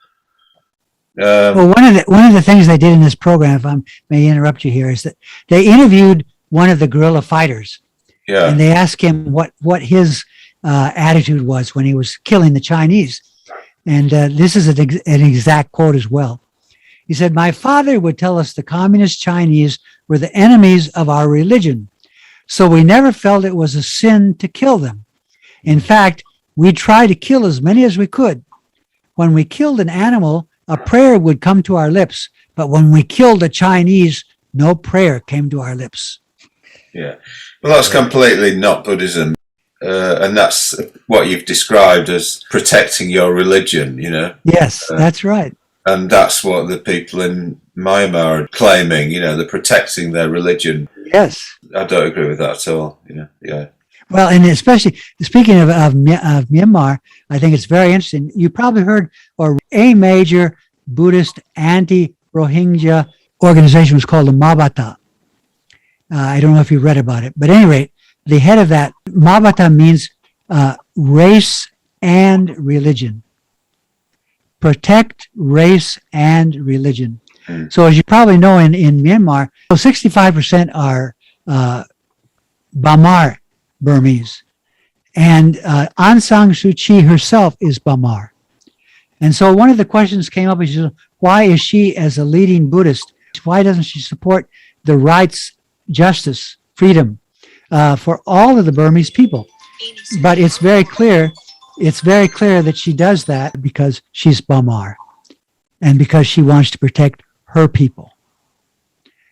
Well, one of the things they did in this program, if I may interrupt you here, is that they interviewed one of the guerrilla fighters. Yeah. And they asked him what his attitude was when he was killing the Chinese. And this is an exact quote as well. He said, "My father would tell us the communist Chinese were the enemies of our religion, so we never felt it was a sin to kill them. In fact, we tried to kill as many as we could. When we killed an animal, a prayer would come to our lips, but when we killed a Chinese, no prayer came to our lips." Yeah, well, that's completely not Buddhism. And that's what you've described as protecting your religion, Yes, that's right. And that's what the people in Myanmar are claiming, they're protecting their religion. Yes. I don't agree with that at all, yeah. Well, and especially speaking of Myanmar, I think it's very interesting. You probably heard, or a major Buddhist anti-Rohingya organization was called the Mahabodhi. I don't know if you read about it, but at any rate, the head of that, Mahabodhi means race and religion. Protect race and religion. So as you probably know in Myanmar, 65% are Bamar Burmese. And Aung San Suu Kyi herself is Bamar. And so one of the questions came up is, why is she, as a leading Buddhist, Why doesn't she support the rights, justice, freedom for all of the Burmese people? But it's very clear that she does that because she's Bamar and because she wants to protect her people.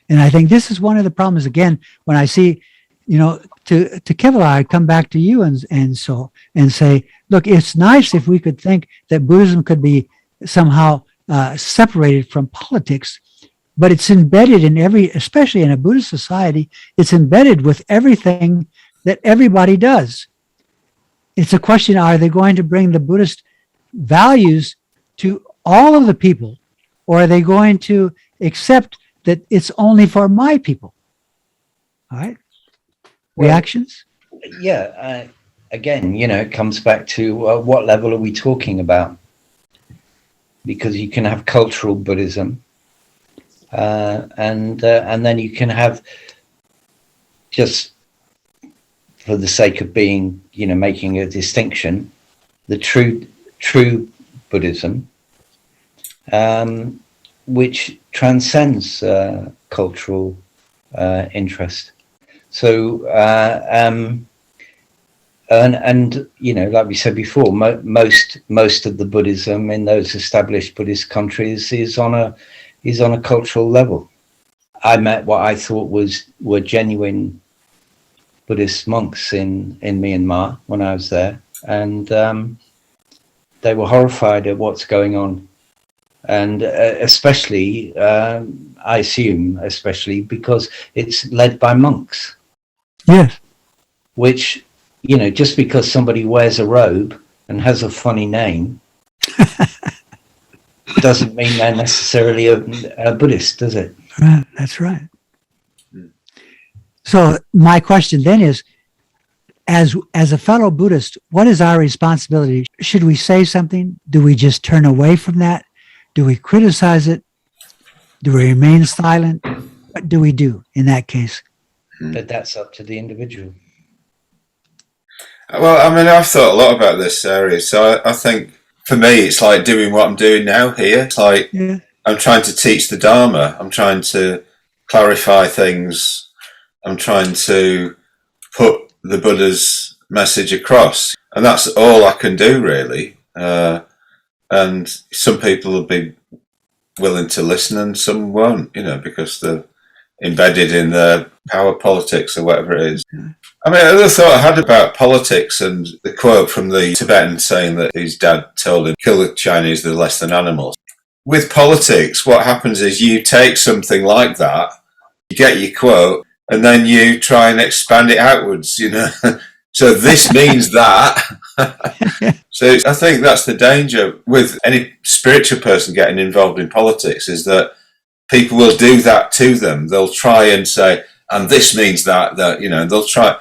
And I think this is one of the problems. Again, when I see, to Kevala, I come back to you and say, look, it's nice if we could think that Buddhism could be somehow separated from politics, but it's embedded in especially in a Buddhist society, it's embedded with everything that everybody does. It's a question, are they going to bring the Buddhist values to all of the people, or are they going to accept that it's only for my people? All right. Reactions? Yeah. Again, it comes back to what level are we talking about? Because you can have cultural Buddhism, and then you can have, just for the sake of being, making a distinction, the true Buddhism, which transcends cultural interest. So, and like we said before, most of the Buddhism in those established Buddhist countries is on a cultural level. I met what I thought were genuine Buddhist monks in Myanmar when I was there, and they were horrified at what's going on, and especially, I assume, because it's led by monks. Yes. Which, just because somebody wears a robe and has a funny name doesn't mean they're necessarily a Buddhist, does it? Right. That's right. So my question then is, as a fellow Buddhist, what is our responsibility? Should we say something? Do we just turn away from that? Do we criticize it? Do we remain silent? What do we do in that case? But that's up to the individual. Well, I've thought a lot about this area. So I think for me, it's like doing what I'm doing now here. It's like I'm trying to teach the Dharma. I'm trying to clarify things. I'm trying to put the Buddha's message across. And that's all I can do, really. And some people will be willing to listen and some won't, because they're embedded in the power politics or whatever it is. Another thought I had about politics and the quote from the Tibetan saying that his dad told him, kill the Chinese, they're less than animals. With politics, what happens is you take something like that, you get your quote, and then you try and expand it outwards, So this means that. So I think that's the danger with any spiritual person getting involved in politics, is that people will do that to them. They'll try and say, and this means that they'll try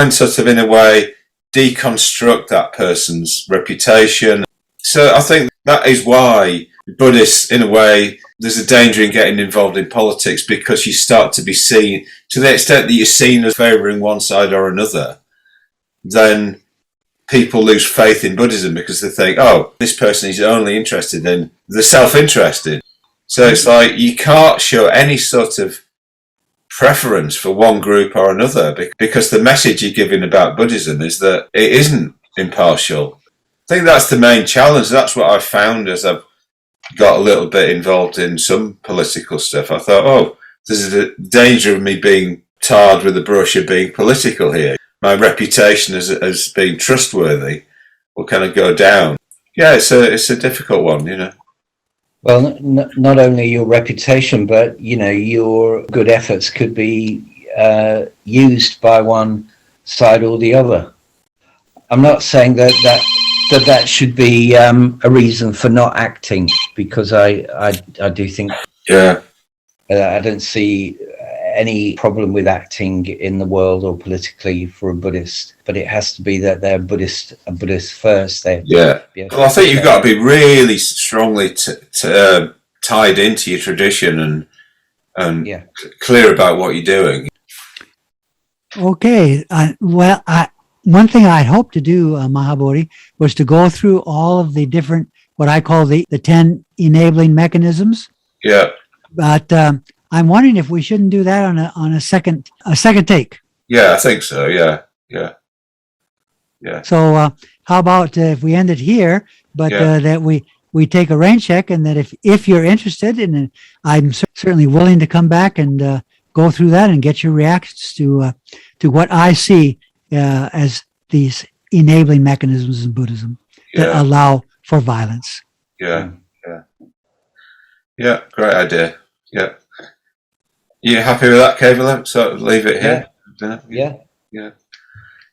and sort of in a way deconstruct that person's reputation. So I think that is why Buddhists, in a way, there's a danger in getting involved in politics, because you start to be seen, to the extent that you're seen as favouring one side or another, then people lose faith in Buddhism because they think, oh, this person is only interested in the self-interested. So it's like you can't show any sort of preference for one group or another, because the message you're giving about Buddhism is that it isn't impartial. I think that's the main challenge. That's what I've found as I've got a little bit involved in some political stuff. I thought, oh, there's a danger of me being tarred with a brush of being political here. My reputation as being trustworthy will kind of go down. Yeah, it's a difficult one, Well, not only your reputation, but your good efforts could be used by one side or the other. I'm not saying that should be a reason for not acting, because I do think I don't see any problem with acting in the world or politically for a Buddhist, but it has to be that they're a Buddhist first. Well, I think you've got to be really strongly tied into your tradition and clear about what you're doing. Okay. One thing I'd hoped to do, Mahabodhi, was to go through all of the different, what I call the 10 enabling mechanisms. Yeah. But I'm wondering if we shouldn't do that on a second take. Yeah, I think so. Yeah. So how about if we end it here, but that we take a rain check, and that if you're interested, and I'm certainly willing to come back and go through that and get your reactions to what I see as these enabling mechanisms in Buddhism that allow for violence. Yeah. Great idea. Yeah. You happy with that, Kevala? So leave it here. Yeah.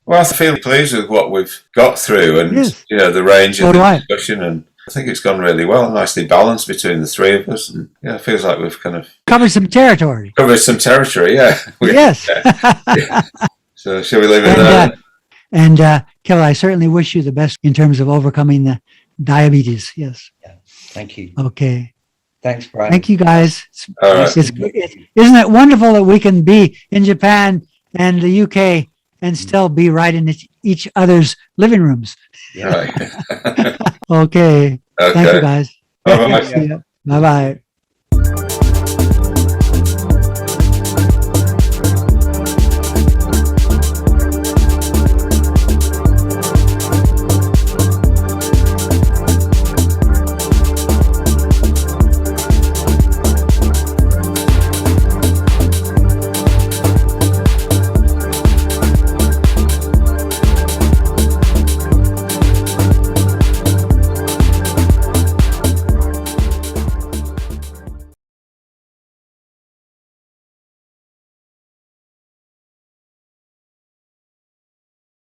Well, I feel pleased with what we've got through, and the range of the discussion, and I think it's gone really well, nicely balanced between the three of us, and it feels like we've kind of covered some territory. Yeah. Yes. So shall we leave it there? And Kevala, I certainly wish you the best in terms of overcoming the diabetes. Yes. Yeah. Thank you. Okay. Thanch, Brian. Thank you, guys. All right. Isn't it wonderful that we can be in Japan and the UK and still be right in each other's living rooms? Right. Okay. Thank you, guys. Bye-bye. Bye-bye.